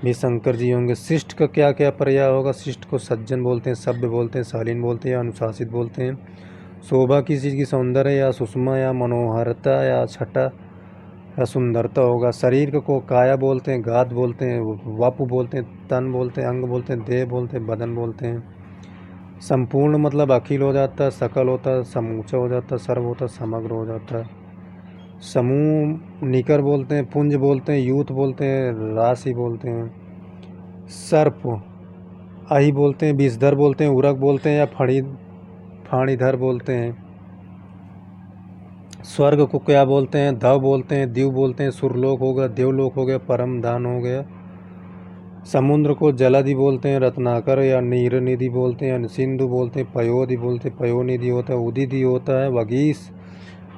भी शंकर जी होंगे। शिष्ट का क्या क्या पर्याय होगा? शिष्ट को सज्जन बोलते हैं, सभ्य बोलते हैं, शालीन बोलते हैं, या अनुशासित बोलते हैं। शोभा किसी चीज़ की सौंदर्य या सुषमा या मनोहरता या छटा या सुंदरता होगा। शरीर को काया बोलते हैं, गाद बोलते हैं, वपु बोलते हैं, तन बोलते हैं, अंग बोलते हैं, देह बोलते हैं, बदन बोलते हैं। संपूर्ण मतलब अखिल हो जाता है, सकल होता है, समूचा हो जाता है, सर्व होता है, समग्र हो जाता है। समूह निकर बोलते हैं, पुंज बोलते हैं, यूथ बोलते हैं, राशि बोलते हैं। सर्प अहि बोलते हैं, विषधर बोलते हैं, उरक बोलते हैं, या फाणीधर बोलते हैं। स्वर्ग को क्या बोलते हैं? धव बोलते हैं, दिव बोलते हैं, सुरलोक हो गया, देवलोक हो गया, परम धान हो गया। समुद्र को जलधि बोलते हैं, रत्नाकर या नीर निधि बोलते हैं, सिंधु बोलते हैं, पयोधि बोलते हैं, पयोनिधि होता है, उदिधि होता है, वगीस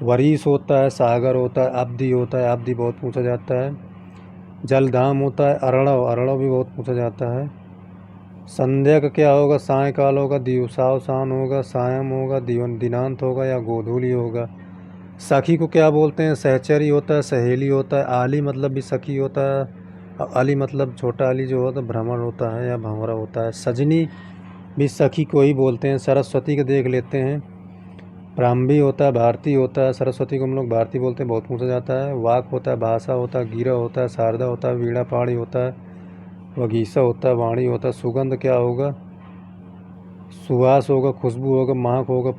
वरीस होता है, सागर होता है, अब्धि होता है, अब्धि बहुत पूछा जाता है। जलधाम होता है, अरणव अरणव भी बहुत पूछा जाता है। संध्या का क्या होगा? सायकाल होगा, दिवसावसान होगा, सायं होगा, दिनांत होगा, या गोधूली होगा। सखी को क्या बोलते हैं? सहचरी होता है, सहेली होता है, आली मतलब भी सखी होता है, अली मतलब छोटा अली जो होता है भ्रमण होता है, या भंवरा होता है। सजनी भी सखी को ही बोलते हैं। सरस्वती को देख लेते हैं। प्रारंभी होता है, भारती होता है, सरस्वती को हम लोग भारती बोलते हैं, बहुत पूछा जाता है। वाक होता है, भाषा होता है, गिरा होता है, शारदा होता है, वीणा पहाड़ी होता है, वगीसा होता है, वाणी होता है। सुगंध क्या होगा? सुवास होगा, खुशबू होगा, महक होगा,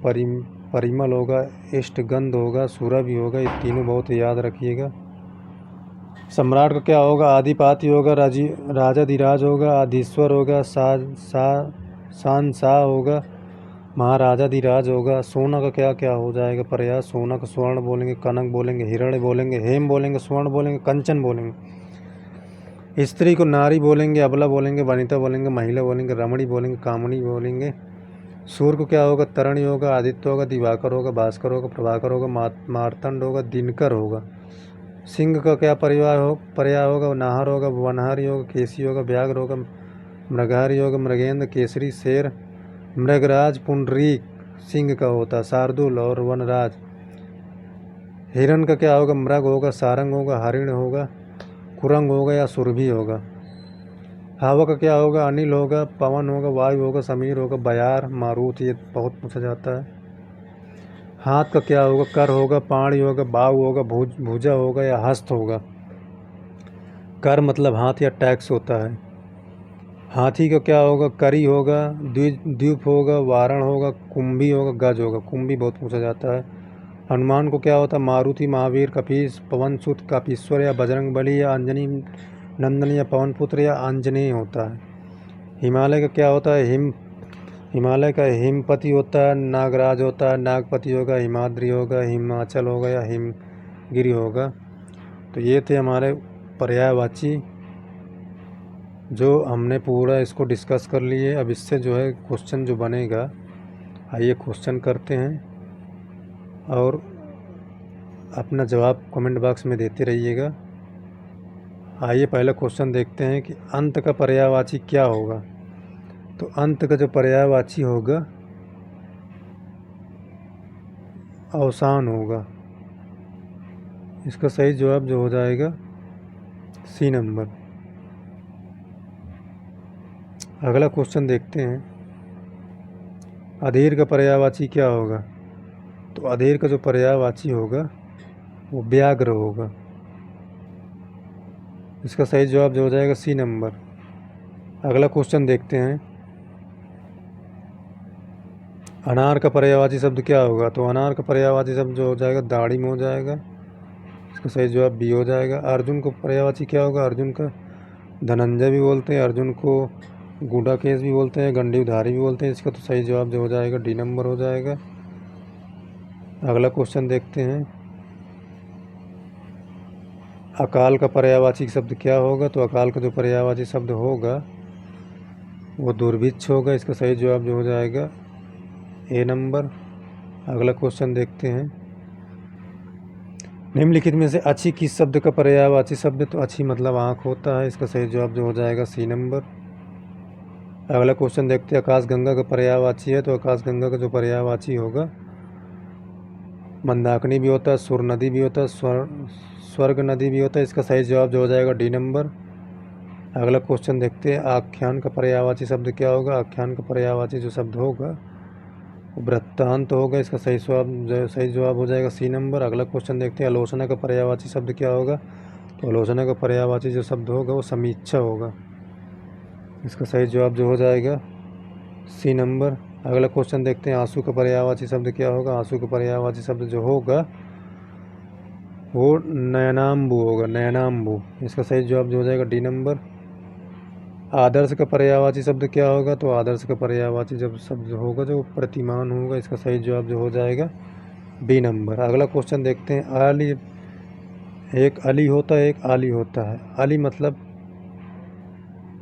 परिमल होगा, इष्टगंध होगा, सुरभि होगा। ये तीनों बहुत याद रखिएगा। सम्राट का क्या होगा? आदिपाति होगा, राजाधिराज होगा, आधीश्वर होगा, शाह होगा, महाराजाधिराज होगा। सोना का क्या क्या हो जाएगा पर्याय? सोना का स्वर्ण बोलेंगे, कनक बोलेंगे, हिरण्य बोलेंगे, हेम बोलेंगे, स्वर्ण बोलेंगे, कंचन बोलेंगे। स्त्री को नारी बोलेंगे, अबला बोलेंगे, वनिता बोलेंगे, महिला बोलेंगे, रमणी बोलेंगे, कामनी बोलेंगे। सूर्य को क्या होगा? तरणि होगा, आदित्य होगा, दिवाकर होगा, भास्कर होगा, प्रभाकर होगा, मार्तंड होगा, दिनकर होगा। सिंह का क्या पर्याय होगा? नाहर होगा, वनहारी होगा, केसी होगा, व्याघ्र होगा, मृगहारी होगा, मृगेंद्र, केसरी, शेर, मृगराज, पुंडरीक सिंह का होता है, शार्दुल और वनराज। हिरण का क्या होगा? मृग होगा, सारंग होगा, हरिण होगा, कुरंग होगा, या सुरभि होगा। हवा का क्या होगा? अनिल होगा, पवन होगा, वायु होगा, समीर होगा, बयार, मारुत। ये बहुत पूछा जाता है। हाथ का क्या होगा? कर होगा, पाणी होगा, बाहु होगा, भुजा होगा, या हस्त होगा। कर मतलब हाथ या टैक्स होता है। हाथी का क्या होगा? करी होगा, द्वीप होगा, वारण होगा, कुंभी होगा, गज होगा। कुंभी बहुत पूछा जाता है। हनुमान को क्या होता है? मारुति, महावीर, कपीस, पवनसुत, कपीश्वर, या बजरंगबली, या अंजनी नंदन, या पवन पुत्र, या आंजनेय होता है। हिमालय का क्या होता है? हिमालय का हिमपति होता है, नागराज होता है, नागपति होगा, हिमाद्री होगा, हिमाचल होगा, या हिमगिरी होगा। तो ये थे हमारे पर्यायवाची, जो हमने पूरा इसको डिस्कस कर लिए। अब इससे जो है क्वेश्चन जो बनेगा, आइए क्वेश्चन करते हैं और अपना जवाब कमेंट बॉक्स में देते रहिएगा। आइए पहला क्वेश्चन देखते हैं कि अंत का पर्यायवाची क्या होगा। तो अंत का जो पर्यायवाची होगा अवसान होगा। इसका सही जवाब जो हो जाएगा सी नंबर। अगला क्वेश्चन देखते हैं, अधीर का पर्यायवाची क्या होगा? तो अधीर का जो पर्यायवाची होगा वो व्याघ्र होगा। इसका सही जवाब जो हो जाएगा सी नंबर। अगला क्वेश्चन देखते हैं, अनार का पर्यायवाची शब्द क्या होगा? तो अनार का पर्यायवाची शब्द जो हो जाएगा दाढ़िम हो जाएगा। इसका सही जवाब बी हो जाएगा। अर्जुन को पर्यायवाची क्या होगा? अर्जुन का धनंजय भी बोलते हैं, अर्जुन को गूढ़ाकेश भी बोलते हैं, गंडीवधारी भी बोलते हैं। इसका तो सही जवाब जो हो जाएगा डी नंबर हो जाएगा। अगला क्वेश्चन देखते हैं, अकाल का पर्यायवाची शब्द क्या होगा? तो अकाल का जो पर्यायवाची शब्द होगा वो दुर्भिक्ष होगा। इसका सही जवाब जो हो जाएगा ए नंबर। अगला क्वेश्चन देखते हैं, निम्नलिखित में से अच्छी किस शब्द का पर्यायवाची शब्द? तो अच्छी मतलब आँख होता है। इसका सही जवाब जो हो जाएगा सी नंबर। अगला क्वेश्चन देखते हैं, आकाशगंगा का पर्यायवाची है। तो आकाशगंगा का जो पर्यायवाची होगा मंदाकिनी भी होता है, सुर नदी भी होता है, स्वर्ग नदी भी होता है। इसका सही जवाब जो हो जाएगा डी नंबर। अगला क्वेश्चन देखते हैं, आख्यान का पर्यायवाची शब्द क्या होगा? आख्यान का पर्यायवाची जो शब्द होगा वो वृत्तांत होगा। इसका सही जवाब हो जाएगा सी नंबर। अगला क्वेश्चन देखते हैं, आलोचना का पर्यायवाची शब्द क्या होगा? तो आलोचना का पर्यायवाची जो शब्द होगा वो समीक्षा होगा। इसका सही जवाब जो हो जाएगा सी नंबर। अगला क्वेश्चन देखते हैं, आंसू का पर्यायवाची शब्द क्या होगा? आंसू का पर्यायवाची शब्द जो होगा वो नयनाम्बु होगा, नयनाम्बु। इसका सही जवाब जो हो जाएगा डी नंबर। आदर्श का पर्यायवाची शब्द क्या होगा? तो आदर्श का पर्यायवाची जब शब्द होगा जो प्रतिमान होगा। इसका सही जवाब जो हो जाएगा बी नंबर। अगला क्वेश्चन देखते हैं, अली, एक अली होता है, एक आली होता है। अली मतलब,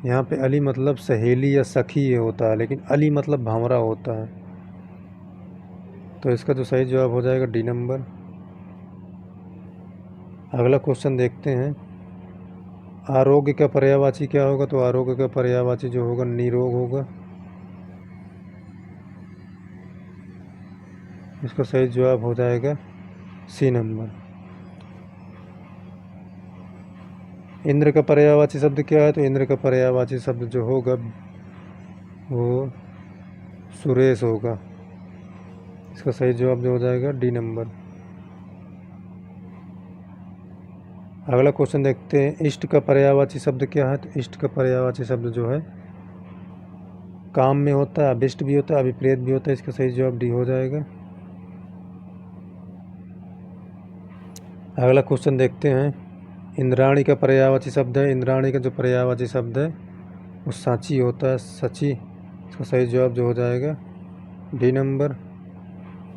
यहाँ पे अली मतलब सहेली या सखी होता है, लेकिन अली मतलब भंवरा होता है। तो इसका जो सही जवाब हो जाएगा डी नंबर। अगला क्वेश्चन देखते हैं, आरोग्य का पर्यायवाची क्या होगा? तो आरोग्य का पर्यायवाची जो होगा निरोग होगा। इसका सही जवाब हो जाएगा सी नंबर। इंद्र का पर्यायवाची शब्द क्या है? तो इंद्र का पर्यायवाची शब्द जो होगा वो सुरेश होगा। इसका सही जवाब जो हो जाएगा डी नंबर। अगला क्वेश्चन देखते हैं, इष्ट का पर्यायवाची शब्द क्या है? तो इष्ट का पर्यायवाची शब्द जो है काम में होता है, अभिष्ट भी होता है, अभिप्रेत भी होता है। इसका सही जवाब डी हो जाएगा। अगला क्वेश्चन देखते हैं, इंद्राणी का पर्यायवाची शब्द है। इंद्राणी का जो पर्यायवाची शब्द है वो साची होता है, सची। इसका सही जवाब जो हो जाएगा डी नंबर।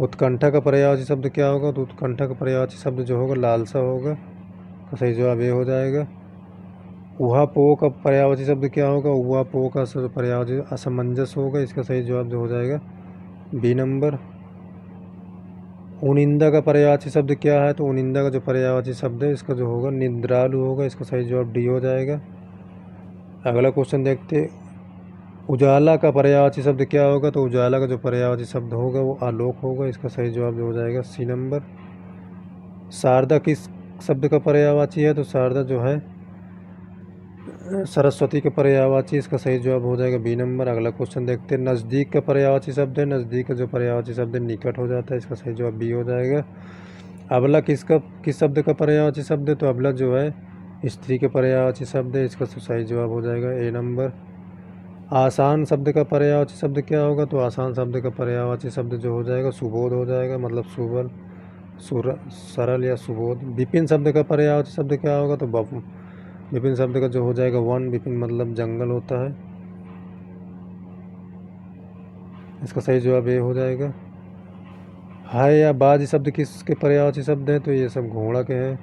उत्कंठा का पर्यायवाची शब्द क्या होगा? तो उत्कंठा का पर्यायवाची शब्द जो होगा लालसा होगा। तो सही जवाब ये हो जाएगा। ऊहापोह का पर्यायवाची शब्द क्या होगा? ऊहापोह का पर्यायवाची असमंजस होगा। इसका सही जवाब जो हो जाएगा बी नंबर। उनिंदा का पर्यायवाची शब्द क्या है? तो उनिंदा का जो पर्यायवाची शब्द है इसका जो होगा निद्रालु होगा। इसका सही जवाब डी हो जाएगा। अगला क्वेश्चन देखते, उजाला का पर्यायवाची शब्द क्या होगा? तो उजाला का जो पर्यायवाची शब्द होगा वो आलोक होगा। इसका सही जवाब जो हो जाएगा सी नंबर। शारदा किस शब्द का पर्यायवाची है? तो शारदा जो है सरस्वती का पर्यायवाची। इसका सही जवाब हो जाएगा बी नंबर। अगला क्वेश्चन देखते हैं, नज़दीक का पर्यायवाची शब्द है। नज़दीक का जो पर्यायवाची शब्द है निकट हो जाता है। इसका सही जवाब बी हो जाएगा। अबला किस शब्द का पर्यायवाची शब्द है? तो अबला जो है स्त्री के पर्यायवाची शब्द है। इसका सही जवाब हो जाएगा ए नंबर। आसान शब्द का पर्यायवाची शब्द क्या होगा? तो आसान शब्द का पर्यायवाची शब्द जो हो जाएगा सुबोध हो जाएगा, मतलब सुबल, सरल या सुबोध। विपिन शब्द का पर्यायवाची शब्द क्या होगा? तो विपिन शब्द का जो हो जाएगा वन। विपिन मतलब जंगल होता है। इसका सही जवाब ये हो जाएगा। हाय या बाज शब्द किसके पर्यायवाची शब्द है? तो ये सब घोड़ा के हैं।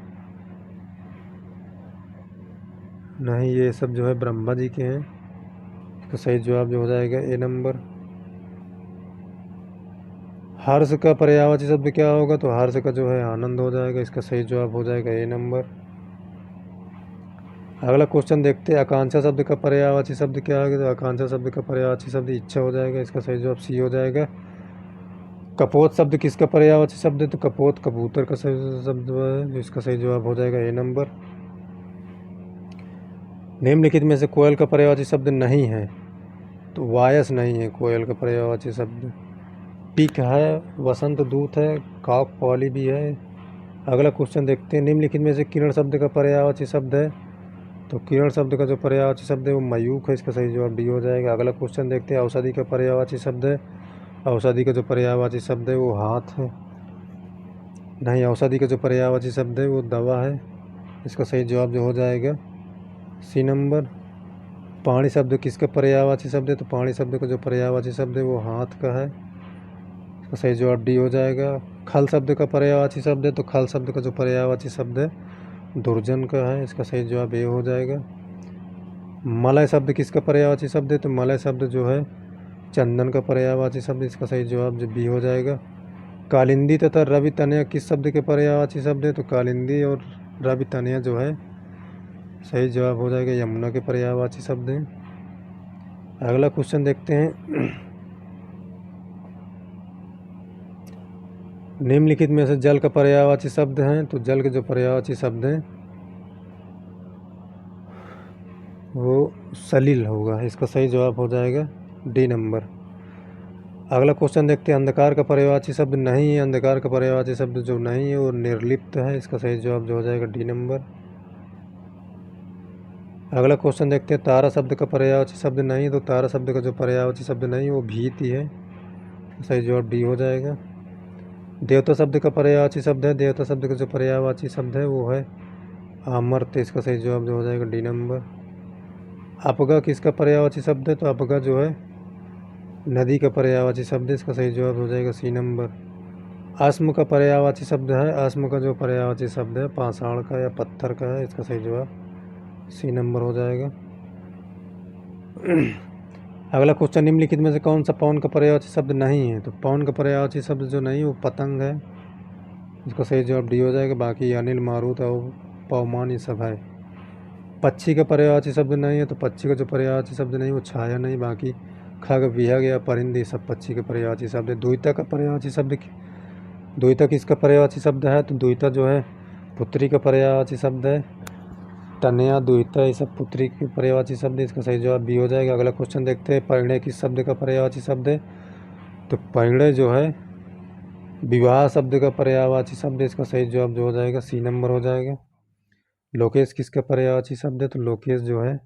नहीं, ये सब जो है ब्रह्मा जी के हैं। इसका सही जवाब जो हो जाएगा ए नंबर। हर्ष का पर्यायवाची शब्द क्या होगा? तो हर्ष का जो है आनंद हो जाएगा। इसका सही जवाब हो जाएगा ए नंबर। अगला क्वेश्चन देखते हैं, आकांक्षा शब्द का पर्यायवाची शब्द क्या है? तो आकांक्षा शब्द का पर्यायवाची शब्द इच्छा हो जाएगा। इसका सही जवाब सी हो जाएगा। कपोत शब्द किसका पर्यायवाची शब्द है? तो कपोत कबूतर का सही शब्द है। इसका सही जवाब हो जाएगा ए नंबर। निम्नलिखित में से कोयल का पर्यायवाची शब्द नहीं है। तो वायस नहीं है कोयल का पर्यायवाची शब्द। पिक है, वसंत दूत है, कॉक पॉली भी है। अगला क्वेश्चन देखते हैं, निम्नलिखित में से किरण शब्द का पर्यायवाची शब्द है। तो किरण शब्द का जो पर्यायवाची शब्द है वो मयूख है, इसका सही जवाब डी हो जाएगा। अगला क्वेश्चन देखते हैं, औषधि का पर्यायवाची शब्द है। औषधि का जो पर्यायवाची शब्द है वो हाथ है। नहीं, औषधि का जो पर्यायवाची शब्द है वो दवा है, इसका सही जवाब जो हो जाएगा सी नंबर। पाणी शब्द किसका पर्यायवाची शब्द है? तो पाणी शब्द का जो पर्यायवाची शब्द है वो हाथ का है, इसका सही जवाब डी हो जाएगा। खल शब्द का पर्यायवाची शब्द है, तो खल शब्द का जो पर्यायवाची शब्द है दुर्जन का है, इसका सही जवाब ए हो जाएगा। मलय शब्द किसका पर्यायवाची शब्द है? तो मलय शब्द जो है चंदन का पर्यायवाची शब्द, इसका सही जवाब जो बी हो जाएगा। कालिंदी तथा रवि तनया किस शब्द के पर्यायवाची शब्द है? तो कालिंदी और रवि तनया जो है सही जवाब हो जाएगा यमुना के पर्यायवाची शब्द हैं। अगला क्वेश्चन देखते हैं, निम्नलिखित में से जल का पर्यायवाची शब्द हैं। तो जल के जो पर्यायवाची शब्द हैं वो सलिल होगा, इसका सही जवाब हो जाएगा डी नंबर। अगला क्वेश्चन देखते हैं, अंधकार का पर्यायवाची शब्द नहीं है। अंधकार का पर्यायवाची शब्द जो नहीं है वो निर्लिप्त है, इसका सही जवाब जो हो जाएगा डी नंबर। अगला क्वेश्चन देखते हैं, तारा शब्द का पर्यायवाची शब्द नहीं है। तो तारा शब्द का जो पर्यायवाची शब्द नहीं है वो भीति है, सही जवाब डी हो जाएगा। देवता शब्द का पर्यायवाची शब्द है। देवता शब्द का जो पर्यायवाची शब्द है वो है अमर्त्य, इसका सही जवाब जो हो जाएगा डी नंबर। अपगा किसका पर्यायवाची शब्द है? तो अपगा जो है नदी का पर्यायवाची शब्द है, इसका सही जवाब हो जाएगा सी नंबर। आस्म का पर्यायवाची शब्द है। आस्म का जो पर्यायवाची शब्द है पाषाण का या पत्थर का है, इसका सही जवाब सी नंबर हो जाएगा। अगला क्वेश्चन, निम्नलिखित में से कौन सा पवन का पर्यायवाची शब्द नहीं है? तो पवन का पर्यायवाची शब्द जो नहीं है वो पतंग है, इसका सही जवाब डी हो जाएगा। बाकी अनिल, मारुत और पवमान ये सब है। पक्षी का पर्यायवाची शब्द नहीं है। तो पक्षी का जो पर्यायवाची शब्द नहीं वो छाया नहीं, बाकी खग, विहग या परिंद सब पक्षी के पर्यायवाची शब्द है। द्विता का पर्यायवाची शब्द, द्विता किसका पर्यायवाची शब्द है? तो द्विता जो है पुत्री का पर्यायवाची शब्द है। तनया, द्विता ये सब पुत्री के पर्यायवाची शब्द है, इसका सही जवाब बी हो जाएगा। अगला क्वेश्चन देखते हैं, परिणय किस शब्द का पर्यायवाची शब्द है? तो परिणय जो है विवाह शब्द का पर्यायवाची शब्द है, इसका सही जवाब जो हो जाएगा सी नंबर हो जाएगा। लोकेश किसका पर्यायवाची शब्द है? तो लोकेश जो है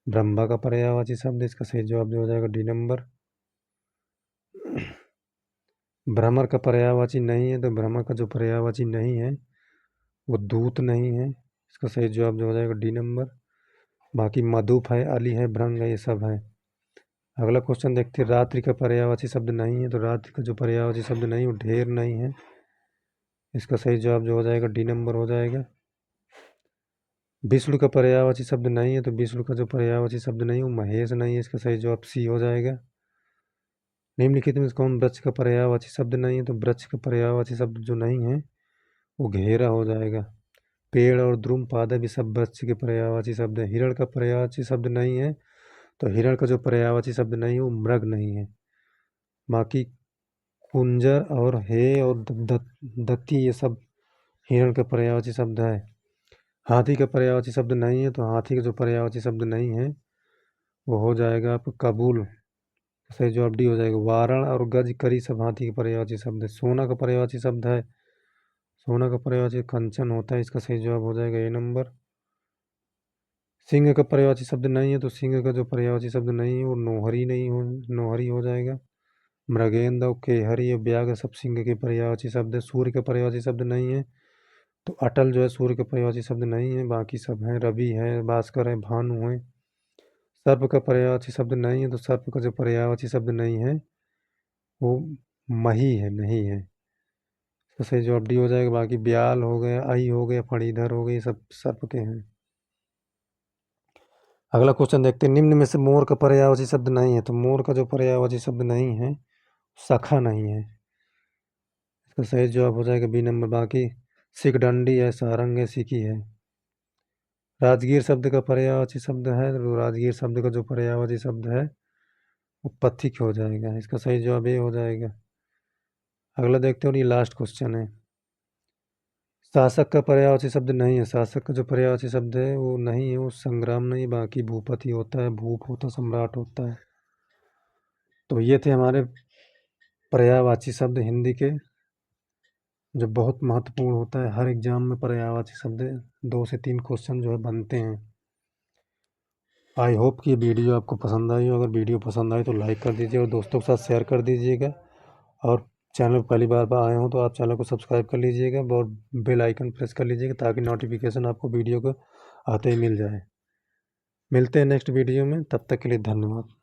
ब्रह्मा का पर्यायवाची शब्द है, इसका सही जवाब जो हो जाएगा डी नंबर। भ्रमर का पर्यायवाची नहीं है। तो भ्रमर का जो पर्यायवाची नहीं है वो दूत नहीं है, इसका सही जवाब जो हो जाएगा डी नंबर। बाकी मधुप है, अली है, भ्रंग है, ये सब है। अगला क्वेश्चन देखते हैं, रात्रि का पर्यायवाची शब्द नहीं है। तो रात्रि का जो पर्यायवाची शब्द नहीं वो ढेर नहीं है, इसका सही जवाब जो हो जाएगा डी नंबर हो जाएगा। विष्णु का पर्यायवाची शब्द नहीं है। तो विष्णु का जो पर्यायवाची शब्द नहीं वो महेश नहीं है, इसका सही जवाब सी हो जाएगा। निम्नलिखित में से कौन वृक्ष का पर्यायवाची शब्द नहीं है? तो वृक्ष का पर्यायवाची शब्द जो नहीं है वो घेरा हो जाएगा। पेड़ और द्रुम, पादप ये सब वृक्ष के पर्यायवाची शब्द है। हिरण का पर्यायवाची शब्द नहीं है। तो हिरण का जो पर्यायवाची शब्द नहीं है वो मृग नहीं है। बाकी कुंजर और हे और दत्ती ये सब हिरण का पर्यायवाची शब्द है। हाथी का पर्यायवाची शब्द नहीं है। तो हाथी का जो पर्यायवाची शब्द नहीं है वो हो जाएगा आपका कबूल, सही जवाब डी हो जाएगा। वारण और गज, करी सब हाथी के पर्यायवाची शब्द है। सोना का पर्यायवाची शब्द है। सोना का पर्यायवाची कंचन होता है, इसका सही जवाब हो जाएगा ए नंबर। सिंह का पर्यायवाची शब्द नहीं है। तो सिंह का जो पर्यायवाची शब्द नहीं है वो नोहरी नहीं हो, नोहरी हो जाएगा। मृगेंद्र और केहरी और व्याघ्र सब सिंह के पर्यायवाची शब्द है। सूर्य का पर्यायवाची शब्द नहीं है। तो अटल जो है सूर्य का पर्यायवाची शब्द नहीं है, बाकी सब हैं। रवि है, भास्कर है, भानु है। सर्प का पर्यायवाची शब्द नहीं है। तो सर्प का जो पर्यायवाची शब्द नहीं है वो मही है, नहीं है, तो सही जवाब डी हो जाएगा। बाकी ब्याल हो गया, आई हो गया, फणीधर हो गए, ये सब सर्प के हैं। अगला क्वेश्चन देखते हैं, निम्न में से मोर का पर्यायवाची शब्द नहीं है। तो मोर का जो पर्यायवाची शब्द नहीं है सखा नहीं है, इसका सही जवाब हो जाएगा बी नंबर। बाकी सिकडंडी है, सारंग है, सिकी है। राजगीर शब्द का पर्यायवाची शब्द है। तो राजगीर शब्द का जो पर्यायवाची शब्द है वो पथिक हो जाएगा, इसका सही जवाब ये हो जाएगा। अगला देखते हैं और ये लास्ट क्वेश्चन है, शासक का पर्यायवाची शब्द नहीं है। शासक का जो पर्यायवाची शब्द है वो नहीं है, वो संग्राम नहीं, बाकी भूपति होता है, भूप होता, सम्राट होता है। तो ये थे हमारे पर्यायवाची शब्द हिंदी के, जो बहुत महत्वपूर्ण होता है। हर एग्जाम में पर्यायवाची शब्द 2 से 3 क्वेश्चन जो है बनते हैं। आई होप कि ये वीडियो आपको पसंद आई हो। अगर वीडियो पसंद आई तो लाइक कर दीजिए और दोस्तों के साथ शेयर कर दीजिएगा। और चैनल पर पहली बार आए हो तो आप चैनल को सब्सक्राइब कर लीजिएगा और बेल आइकन प्रेस कर लीजिएगा, ताकि नोटिफिकेशन आपको वीडियो को आते ही मिल जाए। मिलते हैं नेक्स्ट वीडियो में, तब तक के लिए धन्यवाद।